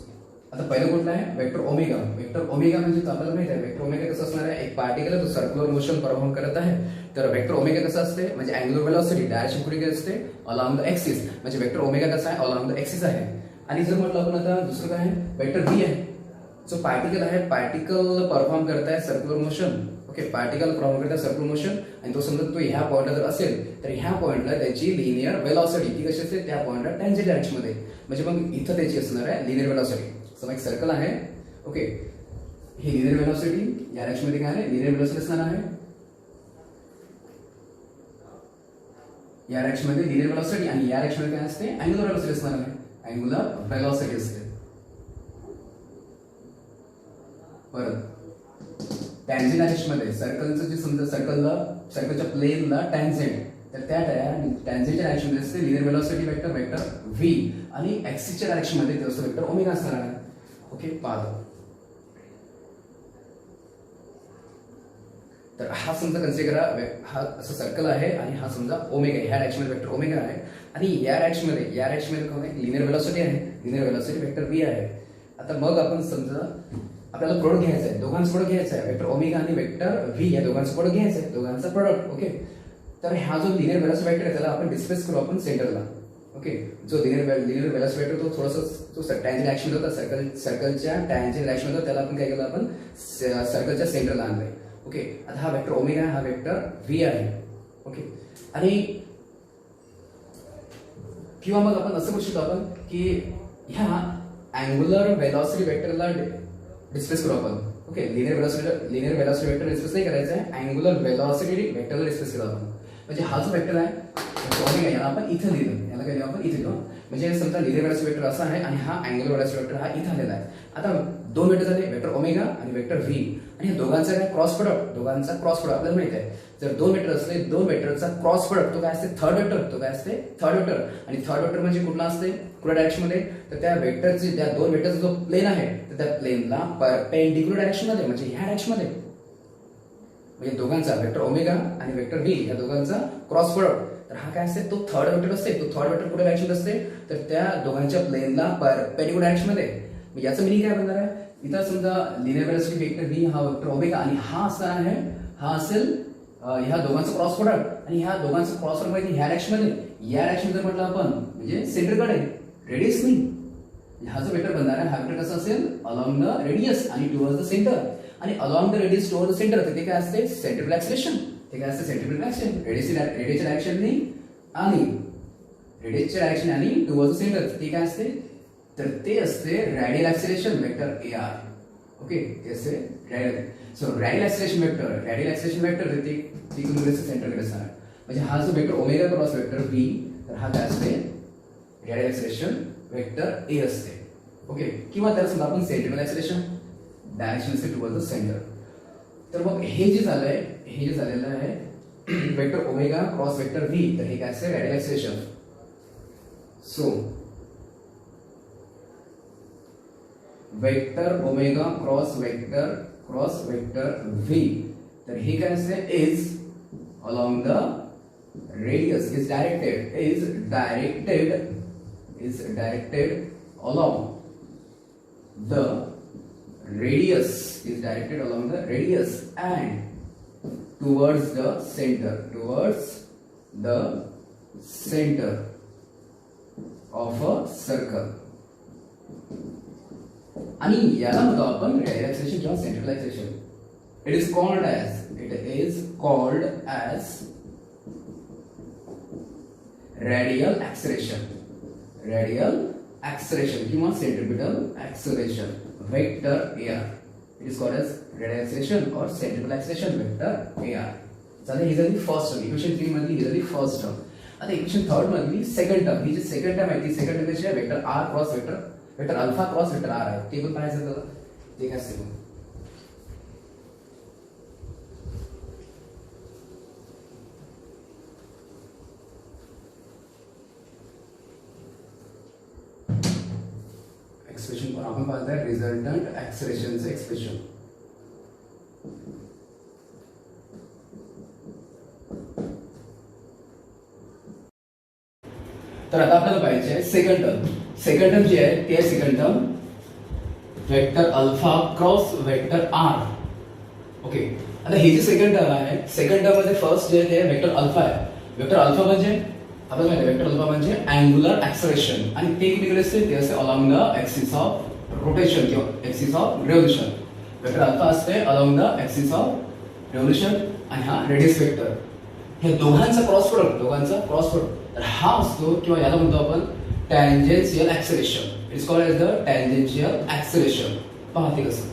आता पहिलं कुठलं आहे वेक्टर ओमेगा. वेक्टर ओमेगा म्हणजे आपल्याला माहिती आहे वेक्टर ओमेगा कसं असणार आहे एक पार्टिकल तो सर्क्युलर मोशन परफॉर्म करत आहे. तर वेक्टर ओमेगा कसं असते म्हणजे अँग्युलर वेलोसिटी डायरेक्शन कुठे असते अलॉंग द एक्सिस. म्हणजे वेक्टर ओमेगा कसं आहे अलॉंग द एक्सिस आहे. आणि जर म्हटलं आपण आता दुसरं काय आहे वेक्टर व्ही आहे. जो पार्टिकल आहे पार्टिकल परफॉर्म करत आहे circular motion. Okay particle perform करत आहे सर्क्युलर मोशन आणि तो समजा तो ह्या पॉइंटला जर असेल तर ह्या पॉइंटला त्याची लिनियर वेलोसिटी ती कशी असते त्या पॉइंटला टॅन्जंट डायरेक्शन मध्ये. म्हणजे मग इथं त्याची असणार आहे लिनियर वेलोसिटी. समजा एक सर्कल आहे. ओके ही लिनियर वेलोसिटी या डायरेक्शन मध्ये काय आहे लिनियर वेलोसिटी असणार आहे. या डायरेक्शन मध्ये लिनियर वेलोसिटी आणि या डायरेक्शन मध्ये काय असते अँग्युलर वेलोसिटी असणार आहे. अँग्युलर वेलोसिटी असते. परत टॅन्जंट डायरेक्शन मध्ये सर्कलचं जे समजा सर्कलच्या प्लेनला टॅन्जंट तर त्या टॅन्जंटच्या डायरेक्शन मध्ये असते लिनियर वेलोसिटी वेक्टर v आणि ऍक्सिसच्या डायरेक्शन मध्ये ते असतं वेक्टर ओमेगा असणार आहे. ओके पाहतो तर हा समजा कन्सिडर करा हा असं सर्कल आहे आणि हा समजा ओमेगा ह्या डायरेक्शन मध्ये वेक्टर ओमेगा आहे आणि या डायरेक्शन मध्ये कोण आहे लिनियर वेलोसिटी आहे. लिनियर वेलोसिटी वेक्टर v आहे. आता मग आपण समजा आपल्याला प्रोडक्ट घ्यायचा आहे दोघांचं प्रोडक्ट घ्यायचं आहे वेक्टर ओमेगा आणि वेक्टर v या दोघांचं प्रोडक्ट घ्यायचं आहे दोघांचा प्रोडक्ट. ओके तर हा जो लिनियर वेलोसिटी वेक्टर आहे त्याला आपण डिस्प्लेस करू आपण सेंटरला. ओके जो लिनियर वेलोसिटी वेक्टर तो थोडासा तो टॅन्जंट डायरेक्शन होता सर्कलच्या टॅन्जंट डायरेक्शन होता त्याला आपण काय केलं आपण सर्कलच्या सेंटरला आणलंय. ओके आता हा वेक्टर ओमेगा हा वेक्टर v आहे. ओके आणि किंवा मग आपण असं म्हणू शकतो आपण की ह्या अँग्युलर वेलोसिटी वेक्टरला डिस्प्लेस करू आपण. Okay linear velocity vector displace नाही करायचं आहे अँग्युलर वेलोसिटी वेक्टरला डिस्प्लेस करू आपण. म्हणजे हा जो वेक्टर आहे ओमेगा याला आपण इथं लिहिलं याला काय आपण इथे लिहू. म्हणजे समजा लिनियर वेलोसिटी वेक्टर असा आहे आणि हा अँग्युलर वेलोसिटी वेक्टर हा इथं आलेला आहे. आता दोन वेक्टर झाले वेक्टर ओमेगा आणि वेक्टर v आणि या दोघांचा काय क्रॉस प्रोडक्ट आपल्याला माहिती आहे. जर दोन वेक्टर असले दोन वेक्टरचा क्रॉस प्रोडक्ट तो काय असते थर्ड वेक्टर. आणि थर्ड वेक्टर म्हणजे कुठला असते कुठल्या डायरेक्शन मध्ये तर त्या वेक्टरचे त्या दोन वेक्टरचा जो प्लेन आहे तर त्या प्लेनला परपेंडिक्युलर डायरेक्शन मध्ये म्हणजे ह्या डायरेक्शन मध्ये म्हणजे दोघांचा वेक्टर ओमेगा आणि वेक्टर v या दोघांचा क्रॉस प्रोडक्ट. तर हा काय असते तो थर्ड वेक्टर असते. तो थर्ड वेक्टर कुठल्या डायरेक्शन असते तर त्या दोघांच्या प्लेनला परपेंडिक्युलर डायरेक्शन मध्ये. याचं मिनिंग काय बनणार आहे इथं समजा लिनियर वेलोसिटी वेक्टर v हा वेक्टर ओमेगा आणि हा असणार आहे हा असेल ह्या दोघांचा क्रॉस प्रोडक्ट आणि ह्या दोघांचा क्रॉस प्रोडक्ट म्हणजे ह्या डायरेक्शन मध्ये या डायरेक्शन मध्ये म्हटलं आपण म्हणजे सेंटरकडे रेडियस नाही. हा जो वेक्टर बनणार आहे हा वेक्टर कसा असेल अलॉंग द रेडियस आणि टुवर्ड्स द सेंटर आणि along the radius towards the centre ते काय असते सेंट्रिपिटल ऍक्सिलेरेशन. ते काय असते सेंट्रिपिटल ऍक्सिलेरेशन रेडियसच्या डायरेक्शन आणि रेडियसच्या डायरेक्शन आणि टुवर्ड्स द सेंटर ते काय असते तर ते असते radial acceleration vector A R. Okay, ते असते radial. So radial acceleration vector ती सेंटरकडे असणार. म्हणजे हा जो vector omega cross vector V, तर हा काय असते रॅडियल ऍक्सिलरेशन वेक्टर ए असते. ओके, किंवा त्याला समजा आपण सेंट्रिपल ऍक्सिलरेशन डायरेक्शन असते टुवर्ड्स द सेंटर. तर मग हे जे झालेलं आहे vector omega cross vector V, तर हे काय असते radial acceleration. So vector omega cross vector V, तर हे काय असते is along the radius is directed along the radius and towards the center of a circle. आणि याला म्हणतो आपण radial acceleration किंवा central acceleration. It is called as radial acceleration किंवा centripetal acceleration vector AR. It is called as radial acceleration or centripetal acceleration vector AR. चालेल, ही झाली first term. Equation 3 मधली ही झाली फर्स्ट टर्म. आता इक्वेशन 3 मधली second term, ही जी second term आहे ती सेकंड टर्म कशी आहे vector R cross vector alpha cross vector R आहे. ते पण पाहायचं तर ते काय असते. एक्सप्रेशन पण आपण पाहताय रिझल्टंट ऍक्सिलरेशनचं एक्सप्रेशन. तर आता आपल्याला पाहिजे सेकंड टर्म जी आहे ती आहे second term vector alpha cross vector R. Okay, आता ही जी सेकंड टर्म आहे, सेकंड टर्म मध्ये फर्स्ट जे आहे वेक्टर अल्फा आहे. वेक्टर अल्फा म्हणजे आपल्याला माहिती आहे वेक्टर अल्फा म्हणजे अँग्युलर ऍक्सिलरेशन, आणि ते कुठे असते ते असते along the axis of rotation किंवा axis of revolution. Vector alpha असते along the axis of revolution आणि हा रेडियस वेक्टर. हे दोघांचा क्रॉस प्रोडक्ट तर हा असतो किंवा याला म्हणतो आपण tangential acceleration. It is called as the tangential acceleration. पहा ते कसं.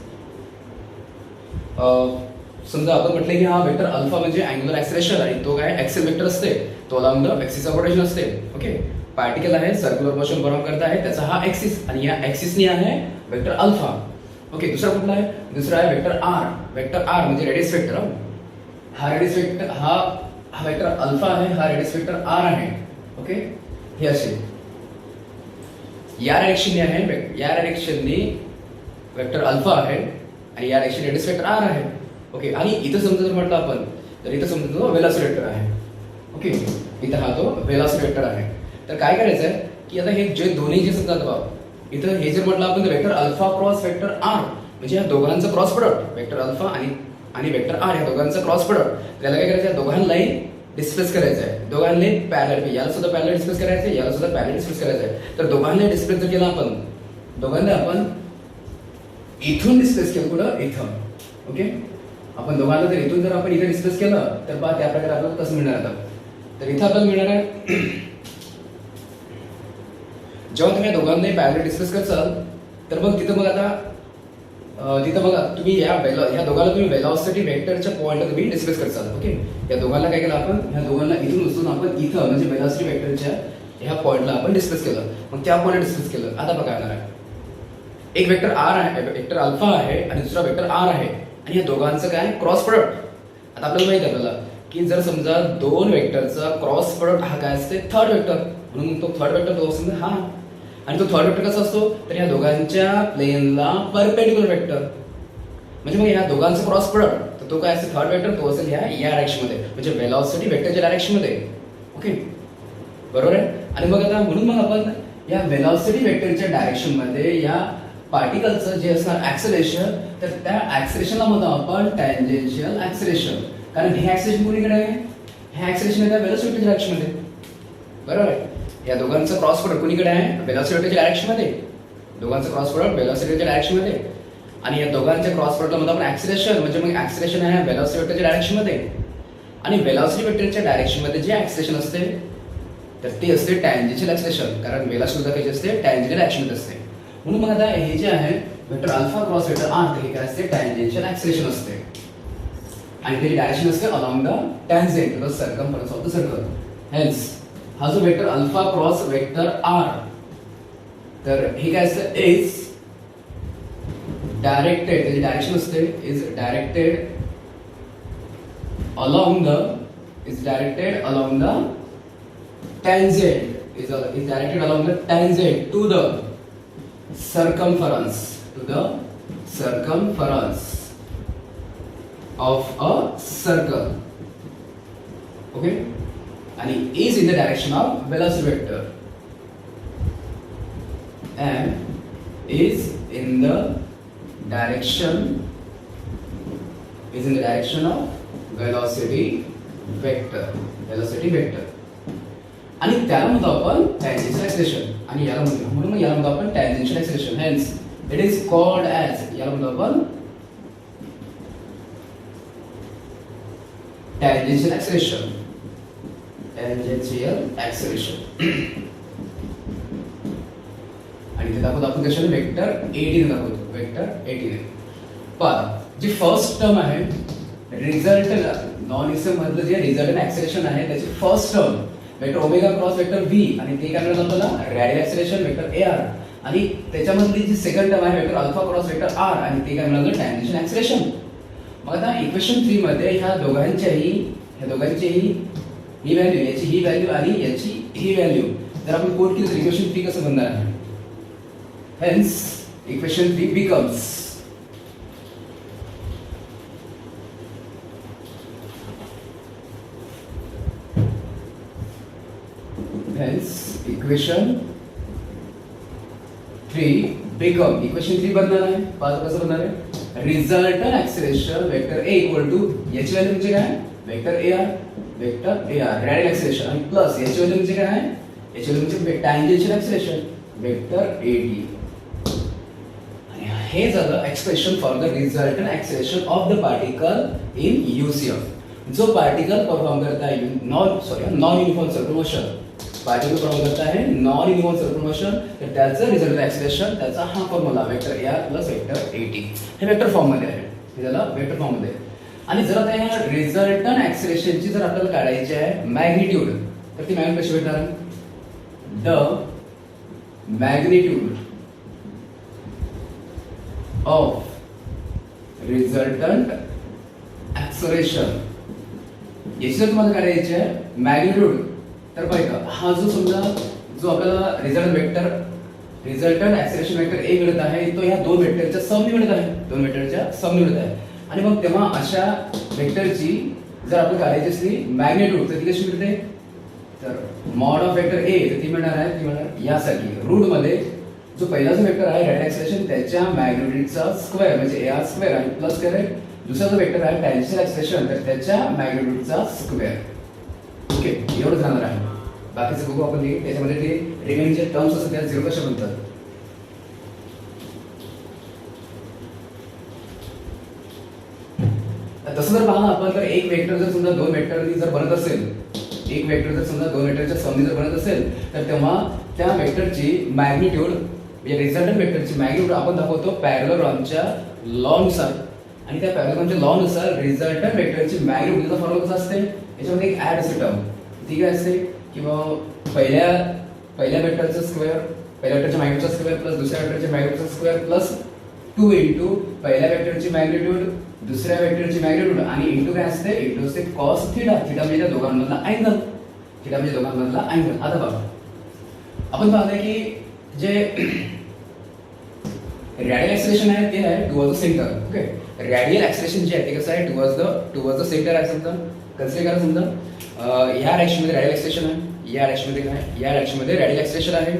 समजा आपण म्हटलं की हा वेक्टर अल्फा म्हणजे अँग्युलर ऍक्सिलरेशन आणि तो काय ऍक्सिल वेक्टर असते, तो along the axis of rotation असते. ओके, पार्टिकल आहे सर्क्युलर मोशन परफॉर्म करत आहे, त्याचा हा ऍक्सिस आणि या ऍक्सिसनी आहे वेक्टर अल्फा. ओके, दुसरा कुठला आहे? दुसरा आहे वेक्टर आर. वेक्टर आर म्हणजे रेडियस वेक्टर. हा रेडियस वेक्टर हा वेक्टर अल्फा आहे, हा रेडियस वेक्टर आर आहे. ओके, हे असे या डायरेक्शनने आहे, या डायरेक्शनने वेक्टर अल्फा आहे आणि या डायरेक्शन रेडियस वेक्टर आर आहे. ओके, आणि इथं समजा जर म्हटलं आपण तर इथं समजा तो वेलोसिटी वेक्टर आहे. ओके, इथं हा तो वेलोसिटी वेक्टर आहे. तर काय करायचं आहे की आता हे जे दोन्ही जे समजा इथं हे जर म्हटलं आपण vector alpha cross vector R म्हणजे या दोघांचं क्रॉस प्रोडक्ट वेक्टर अल्फा आणि वेक्टर आर या दोघांचं क्रॉस प्रोडक्ट. त्याला काय करायचं आहे दोघांनाही डिस्प्लेस करायचं आहे. दोघांना पॅरलल, याला सुद्धा पॅरलल डिस्प्लेस करायचं आहे, याला सुद्धा पॅरलल डिस्प्लेस करायचं आहे. तर दोघांना डिस्प्लेस जर केलं आपण इथून डिस्प्लेस केलं कुठं इथं. ओके, आपण दोघांना जर इथून जर आपण इथे डिस्प्लेस केलं तर पहा त्या प्रकारे आपल्याला कसं मिळणार आता. तर इथं आपल्याला मिळणार आहे जेव्हा तुम्ही दोघांना पॅरलल डिस्प्लेस करसाल तर मग तिथं बघा तुम्ही ह्या दोघांना तुम्ही वेलॉसिटी वेक्टरच्या पॉइंटला तुम्ही डिस्प्लेस करसाल. ओके, या दोघांना काय केलं आपण ह्या दोघांना इथून उचलून आपण इथं म्हणजे वेलॉसिटी वेक्टरच्या ह्या पॉइंटला आपण डिस्प्लेस केलं. मग त्या पॉइंटला डिस्प्लेस केलं. आता बघा येणार आहे एक वेक्टर आर आहे, वेक्टर अल्फा आहे आणि दुसरा वेक्टर आर आहे आणि या दोघांचं काय क्रॉस प्रोडक्ट. आता आपल्याला माहिती आहे आपल्याला की जर समजा दोन वेक्टरचा क्रॉस प्रोडक्ट हा काय असते थर्ड वेक्टर, म्हणून तो थर्ड वेक्टर तो समजा हा, आणि तो थर्ड वेक्टर कसा असतो तर या दोघांच्या प्लेनला परपेंडिक्युलर वेक्टर. म्हणजे मग या दोघांचा क्रॉस प्रोडक्ट तर तो काय असेल थर्ड वेक्टर, तो असेल या डायरेक्शन मध्ये म्हणजे वेलॉसिटी वेक्टरच्या डायरेक्शन मध्ये. ओके, बरोबर आहे. आणि मग आता म्हणून मग आपण या वेलॉसिटी वेक्टरच्या डायरेक्शन मध्ये या पार्टिकलचं जे असणार ऍक्सिलरेशन तर त्या ऍक्सिलरेशनला म्हणतो आपण टॅन्जेन्शियल ऍक्सिलरेशन. कारण हे ऍक्सिलरेशन कोणीकडे आहे, हे ऍक्सिलरेशन आहे वेलॉसिटी डायरेक्शन मध्ये. बरोबर आहे. या दोघांचं क्रॉस प्रोडक्ट कोणीकडे आहे वेलॉसिटीच्या डायरेक्शन मध्ये. दोघांचं क्रॉस प्रोडक्ट वेलॉसिटीच्या डायरेक्शन मध्ये आणि या दोघांच्या क्रॉस प्रोडक्टला म्हणतो आपण ऍक्सिलरेशन. म्हणजे मग ऍक्सिलरेशन आहे वेलॉसिटी वेक्टरच्या डायरेक्शन मध्ये आणि वेलॉसिटी वेक्टरच्या डायरेक्शन मध्ये जे ऍक्सिलरेशन असते तर ते असते टॅन्जेन्शियल ऍक्सिलरेशन. कारण वेलॉसिटी सुद्धा कशी असते टॅन्जेंशियल डायरेक्शन मध्ये असते. म्हणून मग आता हे जे आहे vector alpha cross vector R हे काय असते टॅन्जेन्शियल ऍक्सिलरेशन असते आणि त्याची डायरेक्शन असते along the tangent the circumference of the circle. Hence हा जो vector alpha cross vector R तर हे काय असतं इज डायरेक्टेड त्याची डायरेक्शन असते is directed along the tangent is directed along the tangent to the circumference of a circle. Okay, and is in the direction of velocity vector and is in the direction of velocity vector आणि त्याला म्हणतो आपण tangential acceleration आणि याला म्हणतो म्हणून याला म्हणतो आपण tangential acceleration. Hence it is called as याला म्हणतो आपण टॅन्जेन्शियल ऍक्सिलरेशन आणि ते दाखवतो आपण कशाने वेक्टर 18 दाखवतो वेक्टर 18. पण जी फर्स्ट टर्म आहे रिझल्टंट नॉन इसम मधलं जे रिझल्टंट ऍक्सिलरेशन आहे त्याची first term vector omega cross vector V आणि ते काय म्हणतात आपल्याला radial acceleration vector A R आणि त्याच्यामधली जी सेकंड टर्म आहे vector alpha cross vector R आणि ते काय म्हणतात टॅन्जेन्शियल ऍक्सिलरेशन. मग आता इक्वेशन 3 मध्ये ह्या दोघांचीही ही व्हॅल्यू याची ही व्हॅल्यू आणि याची ही व्हॅल्यू जर आपण कोट केली तर इक्वेशन 3 कसं बनणार आहे. हेन्स इक्वेशन 3 बिकम्स इक्वेशन 3 बनणार आहे. पाच कसं बनणार आहे resultant acceleration vector A equal to याची व्हॅल्यू म्हणजे काय vector A R radial acceleration आणि प्लस याची व्हॅल्यू म्हणजे काय याची व्हॅल्यू म्हणजे tangential acceleration vector A D. आणि हे झालं expression for the resultant acceleration of the particle in UCF. जो पार्टिकल परफॉर्म करता है non uniform circle motion particle perform करता है नॉन युनिफॉर्म सर्कल मोशन तर त्याचं रिझल्टंट ऍक्सिलरेशन त्याचा हा formula vector A R plus vector A T हे वेक्टर फॉर्म मध्ये आहे. हे झालं वेक्टर फॉर्म मध्ये. आणि जर आता या रिझल्टंट ऍक्सिलरेशनची जर आपल्याला काढायची आहे मॅग्निट्यूड तर ती मॅग्निट्यूड कशी भेटणार the magnitude of resultant acceleration याची जर तुम्हाला काढायची आहे मॅग्निट्यूड तर बघा हा जो समजा जो आपल्याला रिझल्टंट ऍक्सिलरेशन वेक्टर ए मिळत आहे तो या दोन वेक्टरच्या समनी मिळत आहे. आणि मग तेव्हा अशा वेक्टरची जर आपल्याला काढायची असली मॅग्निट्यूड तर ती कशी मिळते तर मॉड ऑफ वेक्टर ए तर ती मिळणार यासाठी रूट मध्ये जो पहिला जो वेक्टर आहे रेडियल ऍक्सिलरेशन त्याच्या मॅग्निट्यूडचा स्क्वेअर म्हणजे ए आर स्क्वेअर आणि प्लस करेल दुसरा जो वेक्टर आहे टॅन्जेन्शियल ऍक्सिलरेशन तर त्याच्या मॅग्निट्यूडचा स्क्वेअर. ओके एवढंच राहणार आहे. बाकीचं बघू आपण त्याच्यामध्ये ते रिमेनिंग जे टर्म्स असतात त्या झिरो कशा बनतात. तसं जर पाहिलं आपण तर एक वेक्टर जर समजा दोन वेक्टरनी जर बनत असेल एक वेक्टर जर समजा दोन वेक्टरच्या समनी जर बनत असेल तर तेव्हा त्या वेक्टरची मॅग्निट्यूड म्हणजे रिझल्टंट वेक्टरची मॅग्निट्यूड आपण दाखवतो पॅरलॉग्रामच्या लॉ नुसार आणि त्या पॅरलॉग्रामच्या लॉ नुसार रिझल्टंट वेक्टरची मॅग्निट्यूडचा फॉर्म्युला कसा असते याच्यामध्ये एक ऍड असते टर्म ती काय असते किंवा पहिल्या वेक्टरचा स्क्वेअर पहिल्या वेक्टरच्या मॅग्निट्यूडचा स्क्वेअर प्लस दुसऱ्या वेक्टरच्या मॅग्निट्यूडचा स्क्वेअर प्लस 2 इंटू पहिल्या वेक्टरची मॅग्निट्यूड दुसऱ्या वेक्टरची मॅग्निट्यूड आणि इंटू काय असते इंटू असते कॉस थीटा म्हणजे त्या दोघांमधला अँगल आता बघा आपण पाहतोय की जे रेडियल ऍक्सिलरेशन आहे ते आहे towards the centre. Okay radial acceleration जे आहे ते कसं आहे टुवर्ड्स द सेंटर आहे. समजा कन्सिडर करा समजा या डायरेक्शन मध्ये रेडियल ऍक्सिलरेशन आहे या डायरेक्शन मध्ये काय या डायरेक्शन मध्ये रेडियल ऍक्सिलरेशन आहे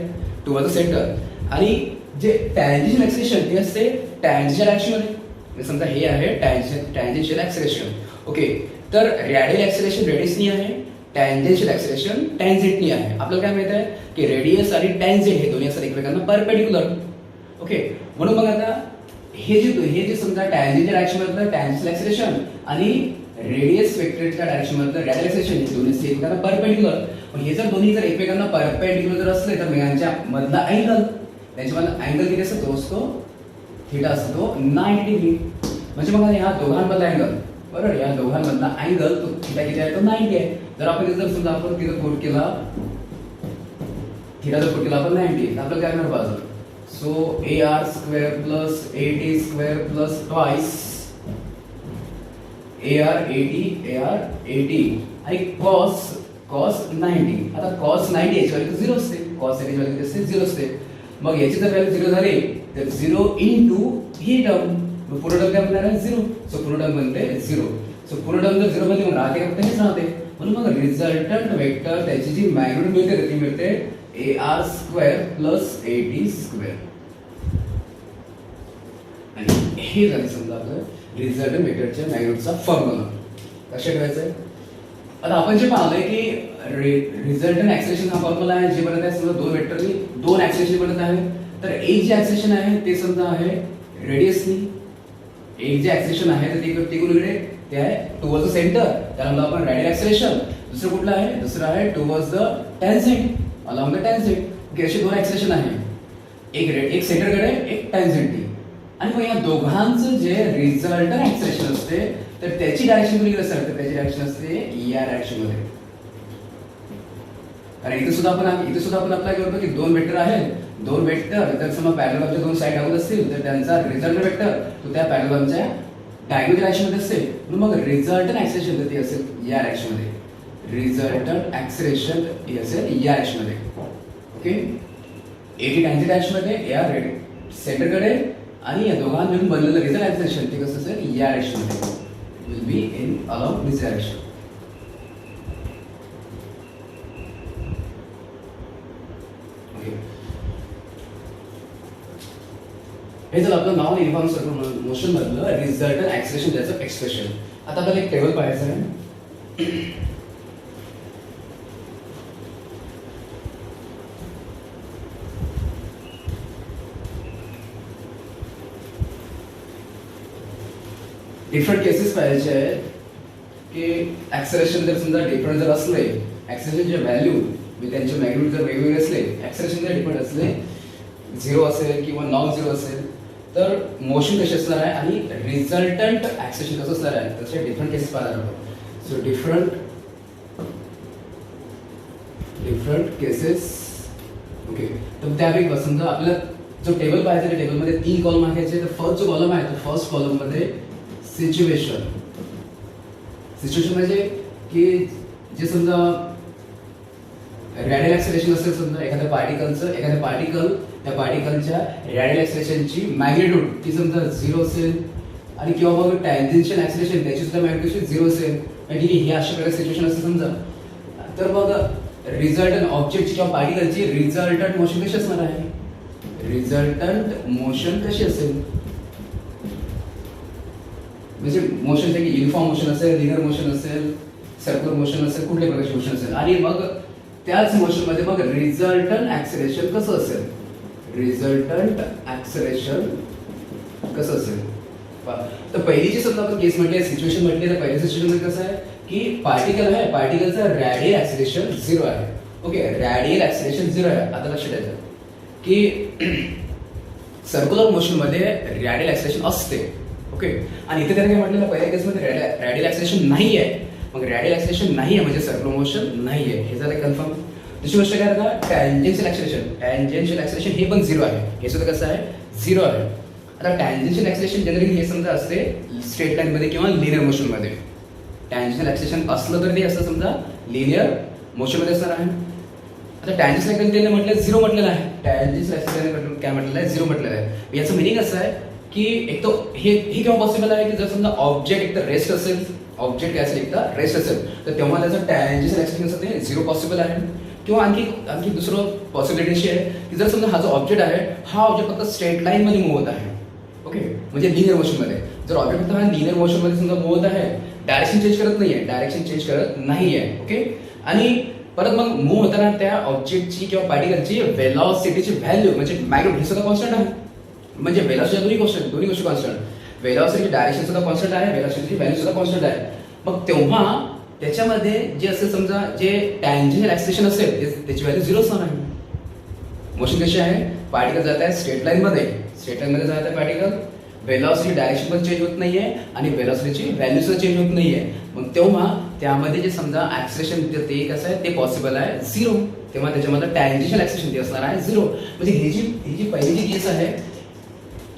टुवर्ड्स द सेंटर आणि जे टॅन्जेन्शियल ऍक्सिलरेशन ते असते टॅन्जेन्शियल डायरेक्शन मध्ये समजा हे आहे टॅन्जेन्शियल ऍक्सिलरेशन. ओके तर रेडियल ऍक्सिलरेशन रेडियसनी आहे टॅन्जेन्शियल ऍक्सिलरेशन टॅन्जेंटनी आहे. आपल्याला काय माहित आहे की रेडियस आणि टॅन्जेंट हे दोन्ही असतात एकमेकांना परपेंडिक्युलर. ओके म्हणून मग आता हे जे समजा टॅन्जेंशियल डायरेक्शन मधलं टॅन्जेन्शियल ऍक्सिलरेशन आणि रेडियस वेक्टरच्या डायरेक्शन मधलं रेडियल ऍक्सिलरेशन हे दोन्ही एकमेकांना परपेंडिक्युलर. पण हे जर दोन्ही जर एकमेकांना परपेंडिक्युलर जर असले तर यांच्या मधला अँगल त्यांच्यामधला अँगल किती असतो तो असतो थिटा असतो 90 डिग्री. म्हणजे मग ह्या दोघांमधला अँगल बरोबर या दोघांमधला अँगल तो थिटा किती आहे तो 90 आहे. जर आपण जर समजा आपण तिथं कोट केला थिटा जर कोट केला आपण 90 तर आपल्याला काय मिळणार बाजू. So AR square plus 8A square plus twice AR 80 आणि cos 90. आता cos 90 याची व्हॅल्यू 0 असते. cos 90 ची व्हॅल्यू असते 0 असते. मग याची जर व्हॅल्यू 0 झाली तर 0 इंटू ही टर्म मग पूर्ण टर्म काय बनणार आहे 0. सो पूर्ण टर्म बनते 0. सो पूर्ण टर्म जर 0 बनली मग राहते का हेच राहते. म्हणून मग रिझल्टंट वेक्टर त्याची जी मॅग्निट्यूड मिळते ती मिळते AR स्क्वेअर प्लस 80 स्क्वेअर. आणि हे झाले समजा आपलं रिझल्टंट वेक्टरच्या मॅग्निट्यूडचा फॉर्म्युला. कशा करायचं आता आपण जे पाहिलंय की रिझल्टंट ऍक्सेलरेशन हा फॉर्म्युला आहे जे बनत आहे समजा दोन वेक्टरनी दोन ऍक्सेलरेशन बनत आहे. तर एक जे ऍक्सेलरेशन आहे ते समजा आहे रेडियसनी. एक जे ऍक्सेलरेशन आहे तर ते कुठे ते आहे टुवर्ड्स द सेंटर त्याला म्हणतो आपण रेडियल ऍक्सेलरेशन. दुसरं कुठलं आहे दुसरं आहे towards the tangent along the tangent. Okay असे दोन ऍक्सेलरेशन आहे एक सेंटरकडे एक टॅन्जेंटली. आणि मग या दोघांचं जे रिझल्टंट ऍक्सेलरेशन असते तर त्याची डायरेक्शन कुठे असते तर त्याची डायरेक्शन असते या डायरेक्शन मध्ये. कारण इथे सुद्धा आपण अप्लाय करतो की दोन वेक्टर आहेत. दोन वेक्टर जर समजा पॅरललच्या दोन साइड लागत असतील तर त्यांचा रिझल्टंट वेक्टर तो त्या पॅरललच्या डायगोनल डायरेक्शन मध्ये असते. म्हणून मग रिझल्टंट ऍक्सेलरेशन ते असेल या डायरेक्शन मध्ये. रिझल्टंट ऍक्सेलरेशन हे असेल या डायरेक्शन मध्ये. ओके 80 टॅन्जेंट डायरेक्शन मध्ये या सेंटरकडे आणि या दोघांमधून बनलेलं रिझल्ट ऍक्सेलरेशन ते कसं असेल या डायरेक्शन मध्ये will be in along this direction. Okay हे झालं आपलं नॉन युनिफॉर्म सर्कल मोशन मधलं रिझल्टंट ऍक्सेलरेशन त्याचं एक्सप्रेशन. आता आपल्याला एक टेबल पाहायचं आहे. डिफरंट केसेस पाहायचे आहेत की ऍक्सेलरेशन जर समजा डिफरंट जर असले ऍक्सेलरेशनचे व्हॅल्यू म्हणजे त्यांचे मॅग्निट्यूड जर वेगवेगळे असले ऍक्सेलरेशन जर डिफरंट असले 0 असेल किंवा नॉन 0 असेल तर मोशन कसे असणार आहे आणि रिझल्टंट ऍक्सेलरेशन कसं असणार आहे तसे डिफरंट केसेस पाहणार आहोत. So different cases. ओके तर त्यापैकी समजा आपल्याला जो टेबल पाहायचा त्या टेबलमध्ये 3 कॉलम आहे. तर फर्स्ट जो कॉलम आहे तो फर्स्ट कॉलम मध्ये सिच्युएशन म्हणजे की जे समजा रेडियल ऍक्सेलरेशन असेल समजा एखाद्या पार्टिकल त्या पार्टिकलच्या रेडियल ऍक्सेलरेशनची मॅग्निट्यूड ती समजा 0 असेल आणि किंवा मग टॅन्जेन्शियल ऍक्सेलरेशन त्याची सुद्धा मॅग्निट्यूड 0 असेल म्हणजे ही अशा प्रकारे सिच्युएशन असेल समजा तर मग रिझल्टंट ऑब्जेक्टची किंवा पार्टिकलची रिझल्टंट मोशन कशी असणार आहे. रिझल्टंट मोशन कशी असेल म्हणजे मोशन की युनिफॉर्म मोशन असेल लिनियर मोशन असेल सर्क्युलर मोशन असेल कुठल्याही प्रकारचे मोशन असेल आणि मग त्याच मोशन मध्ये मग रिझल्टंट ऍक्सेलरेशन कसं असेल. रिझल्टंट ऍक्सेलरेशन कसं असेल तर पहिलीची समजा आपण केस म्हटली सिच्युएशन म्हटली तर पहिल्या सिच्युएशन मध्ये कसं आहे की पार्टिकल आहे पार्टिकलचं रेडियल ऍक्सेलरेशन 0 आहे. ओके रेडियल ऍक्सेलरेशन 0 आहे. आता लक्षात द्यायचं की सर्क्युलर मोशन मध्ये रेडियल ऍक्सेलरेशन असते. ओके आणि इथे त्याने काय म्हटलेलं पहिल्या केसमध्ये रेडियल ऍक्सेलरेशन नाही आहे. मग रेडियल ऍक्सेलरेशन नाही आहे म्हणजे सर्क्युलर मोशन नाही आहे हे झालं कन्फर्म. दुसरी गोष्ट काय आता टॅन्जेन्शियल ऍक्सेलरेशन हे पण 0 आहे. हे सुद्धा कसं आहे 0 आहे. आता टॅन्जेन्शियल ऍक्सेलरेशन जनरली हे समजा असते स्ट्रेट लाईन मध्ये किंवा लिनियर मोशन मध्ये. टॅन्जेन्शियल ऍक्सेलरेशन असलं तर ते असं समजा लिनियर मोशन मध्ये असणार आहे. आता टॅन्जेन्शियल ऍक्सेलरेशन म्हटलं 0 म्हटलेलं आहे. टॅन्जेन्शियल ऍक्सेलरेशन काय म्हटलेलं आहे 0 म्हटलेलं आहे. याचं मिनिंग असं आहे की एक तो हे केव्हा पॉसिबल आहे की जर समजा ऑब्जेक्ट एक तर रेस्ट असेल ऑब्जेक्ट काय असेल एक तर रेस्ट असेल तर तेव्हा त्याचं टॅन्जेन्शियल ऍक्सेलरेशन असं ते 0 पॉसिबल आहे. किंवा आणखी दुसरं पॉसिबिलिटी अशी आहे की जर समजा हा जो ऑब्जेक्ट आहे हा ऑब्जेक्ट फक्त स्ट्रेट लाईन मध्ये मूव्ह होत आहे. ओके म्हणजे लिनियर मोशन मध्ये जर ऑब्जेक्ट फक्त हा लिनियर मोशन मध्ये समजा मूव्ह होत आहे डायरेक्शन चेंज करत नाहीये. ओके आणि परत मग मूव्ह होताना त्या ऑब्जेक्टची किंवा पार्टिकलची वेलॉसिटीची व्हॅल्यू म्हणजे मॅग्निट्यूड हे सुद्धा कॉन्स्टंट आहे. म्हणजे वेलॉसिटी दोन्ही गोष्टी कॉन्स्टंट. वेलॉसिटीची डायरेक्शन सुद्धा कॉन्स्टंट आहे वेलॉसिटीची व्हॅल्यू सुद्धा कॉन्स्टंट आहे. मग तेव्हा त्याच्यामध्ये जे असेल समजा जे टॅन्जेन्शियल ऍक्सेलरेशन असेल त्याची व्हॅल्यू 0 असणार आहे. मोशन कशी आहे, पार्टिकल जात आहे स्ट्रेट लाईन मध्ये जात आहे पार्टिकल, वेलॉसिटी डायरेक्शन पण चेंज होत नाहीये आणि वेलॉसिटीची व्हॅल्यू सुद्धा चेंज होत नाहीये. मग तेव्हा त्यामध्ये जे समजा ऍक्सिलरेशन ते कसं आहे ते पॉसिबल आहे 0. तेव्हा त्याच्यामध्ये टॅन्जेन्शियल ऍक्सिलरेशन ते असणार आहे 0. म्हणजे ही जी पहिली जी केस आहे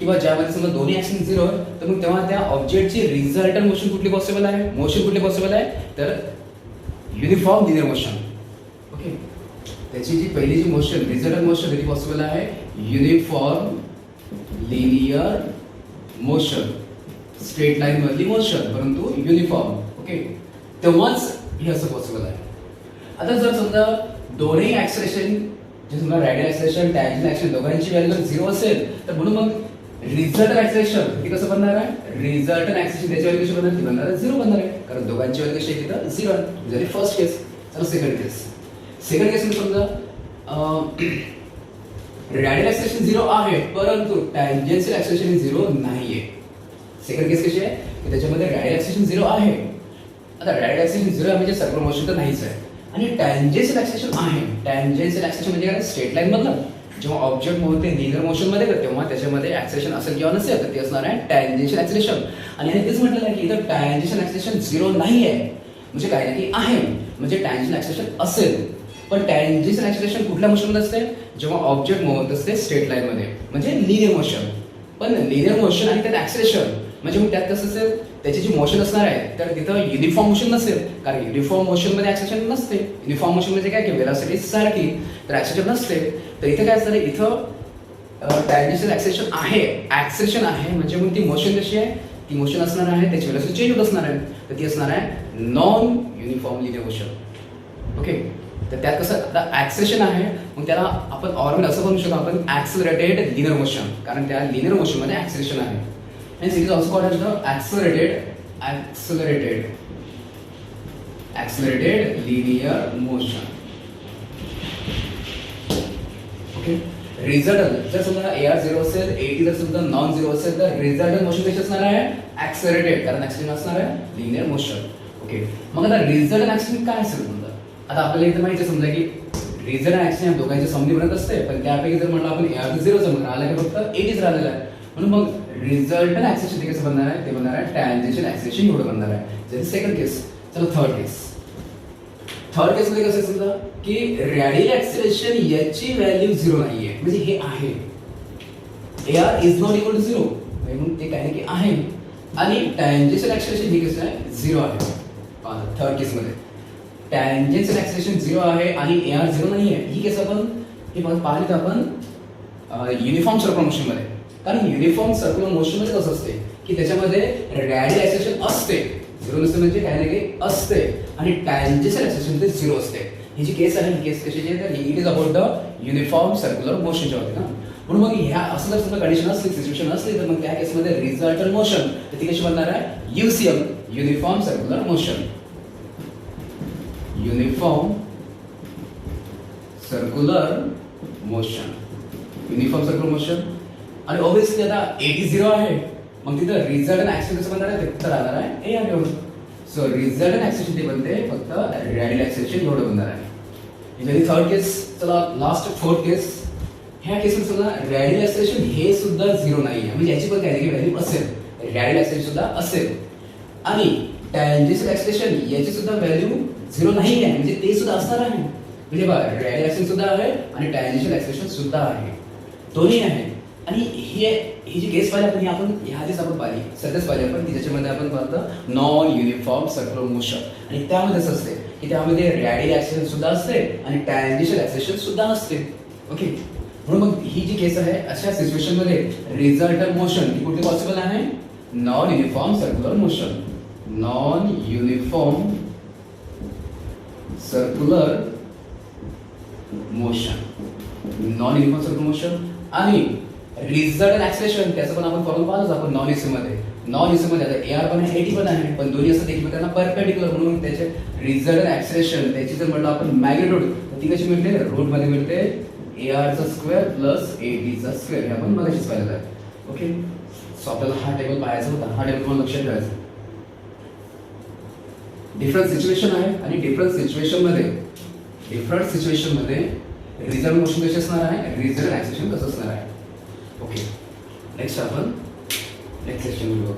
किंवा ज्यामध्ये समजा दोन्ही ऍक्सिलरेशन 0 आहे, तर मग तेव्हा त्या ऑब्जेक्टची रिझल्टंट मोशन कुठली पॉसिबल आहे, तर युनिफॉर्म लिनियर मोशन. ओके, त्याची जी पहिली जी मोशन रिझल्टंट मोशन कधी पॉसिबल आहे, uniform linear motion, straight line मधली मोशन परंतु युनिफॉर्म. ओके, तेव्हाच हे असं पॉसिबल आहे. आता जर समजा दोन्ही ऍक्सिलरेशन जे समजा रॅडियल ऍक्सिलरेशन टॅन्जेंशियल ऍक्सिलरेशन दोघांची व्हॅल्यू जर 0 असेल तर म्हणून मग रिझल्टंट ऍक्सिलरेशन हे कसं बनणार आहे, रिझल्टंट ऍक्सिलरेशन त्याची व्हॅल्यू कशी बनणार, ती बनणार आहे 0 बनणार आहे, कारण दोघांची व्हॅल्यू कशी आहे तिथं 0 आहे. झाली फर्स्ट केस. चला सेकंड केस मध्ये समजा रॅडियल ऍक्सिलरेशन 0 आहे परंतु टॅन्जेन्शियल ऍक्सिलरेशन 0 नाहीये. सेकंड केस कशी आहे की त्याच्यामध्ये रॅडियल ऍक्सिलरेशन 0 आहे. आता रॅडियल ऍक्सिलरेशन 0 आहे म्हणजे सर्क्युलर मोशन तर नाहीच आहे आणि टॅन्जेन्शियल ऍक्सिलरेशन आहे. टॅन्जेन्शियल ऍक्सिलरेशन म्हणजे काय, स्ट्रेट लाईन मधलं जेव्हा ऑब्जेक्ट मोडते लिनियर मोशन मध्ये तर तेव्हा त्याच्यामध्ये ऍक्सिलरेशन असेल किंवा नसेल तर ते असणार आहे टॅन्जेन्शियल ऍक्सिलरेशन. आणि तेच म्हटलेलं आहे की इथं टॅन्जेन्शियल ऍक्सिलरेशन 0 नाही आहे म्हणजे काय ना की आहे, म्हणजे टॅन्जेन्शियल ऍक्सिलरेशन असेल. पण टॅन्जेन्शियल ऍक्सिलरेशन कुठल्या मोशन मध्ये असते, जेव्हा ऑब्जेक्ट मूव्ह होत असते स्ट्रेट लाईन मध्ये म्हणजे लिनियर मोशन. पण लिनियर मोशन आणि त्यात ऍक्सिलरेशन म्हणजे मग त्यात कसं असेल, त्याची जी मोशन असणार आहे तर तिथं युनिफॉर्म मोशन नसेल, कारण युनिफॉर्म मोशन मध्ये ऍक्सिलरेशन नसते. युनिफॉर्म मोशन म्हणजे काय की वेलॉसिटी सारखी तर ऍक्सिलरेशन नसते. तर इथे काय असणार आहे, इथं टॅन्जेन्शियल ऍक्सिलरेशन आहे म्हणजे मग ती मोशन कशी आहे, ती मोशन असणार आहे त्याची वेलॉसिटी चेंज होत असणार आहे तर ती असणार आहे non uniform linear motion. Okay, तर त्यात कसं आता ऍक्सिलरेशन आहे मग त्याला आपण ऑर्बिट असं म्हणू शकतो आपण ऍक्सिलरेटेड लिनियर मोशन, कारण त्या लिनियर मोशन मध्ये ऍक्सिलरेशन आहे. Hence it is also called as the accelerated linear motion. Okay. Resultant जर समजा AR 0 असेल, AT जर समजा नॉन 0 असेल तर रिझल्टंट मोशन कशी असणार आहे, ऍक्सिलरेटेड, कारण ऍक्सिलरेशन असणार आहे लिनियर मोशन. ओके, मग आता रिझल्टंट ऍक्सिलरेशन काय असेल समजा, आता आपल्याला इथे माहिती समजा की रिझल्टंट ऍक्सिलरेशन दोघांची समजी बनत असते, पण त्यापैकी जर म्हटलं आपण AR 0 जर राहिला की फक्त AT राहिलेला आहे म्हणून मग रिझल्टंट ऍक्सिलरेशन ते कसं बनणार आहे, ते बनणार आहे टॅन्जेन्शियल ऍक्सिलरेशन एवढं बनणार आहे. जर सेकंड केस. चला थर्ड केस मध्ये कसं समजा की रॅडियल ऍक्सिलरेशन याची व्हॅल्यू 0 नाहीये म्हणजे हे आहे, AR is not equal to 0 म्हणून ते काय की आहे आणि टॅन्जेन्शियल ऍक्सिलरेशन हे कसं आहे 0 आहे. थर्ड केस मध्ये टॅन्जेन्शियल ऍक्सिलरेशन 0 आहे आणि AR 0 नाहीये. ही केस आपण हे पाहिली तर आपण युनिफॉर्म सर्क्युलर मोशन मध्ये, कारण युनिफॉर्म सर्क्युलर मोशन मध्ये कसं असते की त्याच्यामध्ये रॅडियल ऍक्सिलरेशन असते, 0 नसते म्हणजे काय नाही असते आणि टॅन्जेन्शियल ऍक्सिलरेशन ते 0 असते. ही जी केस आहे ही केस कशाची आहे तर it is about the uniform circular मोशनच्या होते ना. म्हणून मग ह्या असं जर समजा कंडिशन असली, सिच्युएशन असली तर मग त्या केसमध्ये रिझल्टंट मोशन तर ती कशी बनणार आहे, UCM uniform circular motion. Uniform circular motion आणि ऑब्वियसली आता AT 0 आहे मग तिथं रिझल्टंट ऍक्सिलरेशन बनणार आहे ते फक्त राहणार आहे AR एवढं. सो रिझल्टंट ऍक्सिलरेशन ते बनते फक्त रॅडियल ऍक्सिलरेशन एवढं बनणार आहे. ही थर्ड केस. चला लास्ट फोर्थ केस. ह्या केसमध्ये सुद्धा रॅडियल ऍक्सिलरेशन हे सुद्धा 0 नाही आहे म्हणजे याची पण काय व्हॅल्यू असेल, रॅडियल ऍक्सिलरेशन सुद्धा असेल आणि टॅन्जेन्शियल ऍक्सिलरेशन याची सुद्धा व्हॅल्यू 0 नाही आहे म्हणजे ते सुद्धा असणार आहे. म्हणजे बघा रॅडियल ऍक्सिलरेशन सुद्धा आहे आणि टॅन्जेन्शियल ऍक्सिलरेशन सुद्धा आहे, दोन्ही आहे. आणि ही जी केस पाहिली आपण आपण ह्याआधीच आपण पाहिली सध्याच पाहिली आपण की ज्याच्यामध्ये आपण पाहतो नॉन युनिफॉर्म सर्क्युलर मोशन आणि त्यामध्ये असं असते की त्यामध्ये रॅडियल ऍक्सिलरेशन सुद्धा असते आणि टॅन्जेन्शियल ऍक्सिलरेशन सुद्धा असते. ओके, म्हणून मग ही जी केस आहे अशा सिच्युएशन मध्ये रिझल्टंट मोशन ही कुठली पॉसिबल आहे, non uniform circular motion. Non uniform circular motion आणि रिझल्टंट ऍक्सिलरेशन त्याचं पण आपण फॉर्म्युला पाहिलं आपण नॉन युसी मध्ये आता AR पण आहे AT पण आहे पण दोन्ही असतात एकमेकांना परपेंडिक्युलर म्हणून त्याचे रिझल्टंट ऍक्सिलरेशन त्याची जर म्हटलं आपण मॅग्निट्यूड तर ती कशी मिळते, रूट मध्ये मिळते AR चा स्क्वेअर प्लस AT चा स्क्वेअर. हे आपण मगाशीच पाहिलं आहे. ओके, सो आपल्याला हा टेबल पाहायचा होता, हा टेबल मला लक्षात ठेवायचा. डिफरंट सिच्युएशन आहे आणि डिफरंट सिच्युएशन मध्ये रिझल्ट मोशन कशी असणार आहे, रिझल्ट ऍक्सेलरेशन कसं असणार आहे. ओके, नेक्स्ट आपण नेक्स्ट सेक्शन बघू.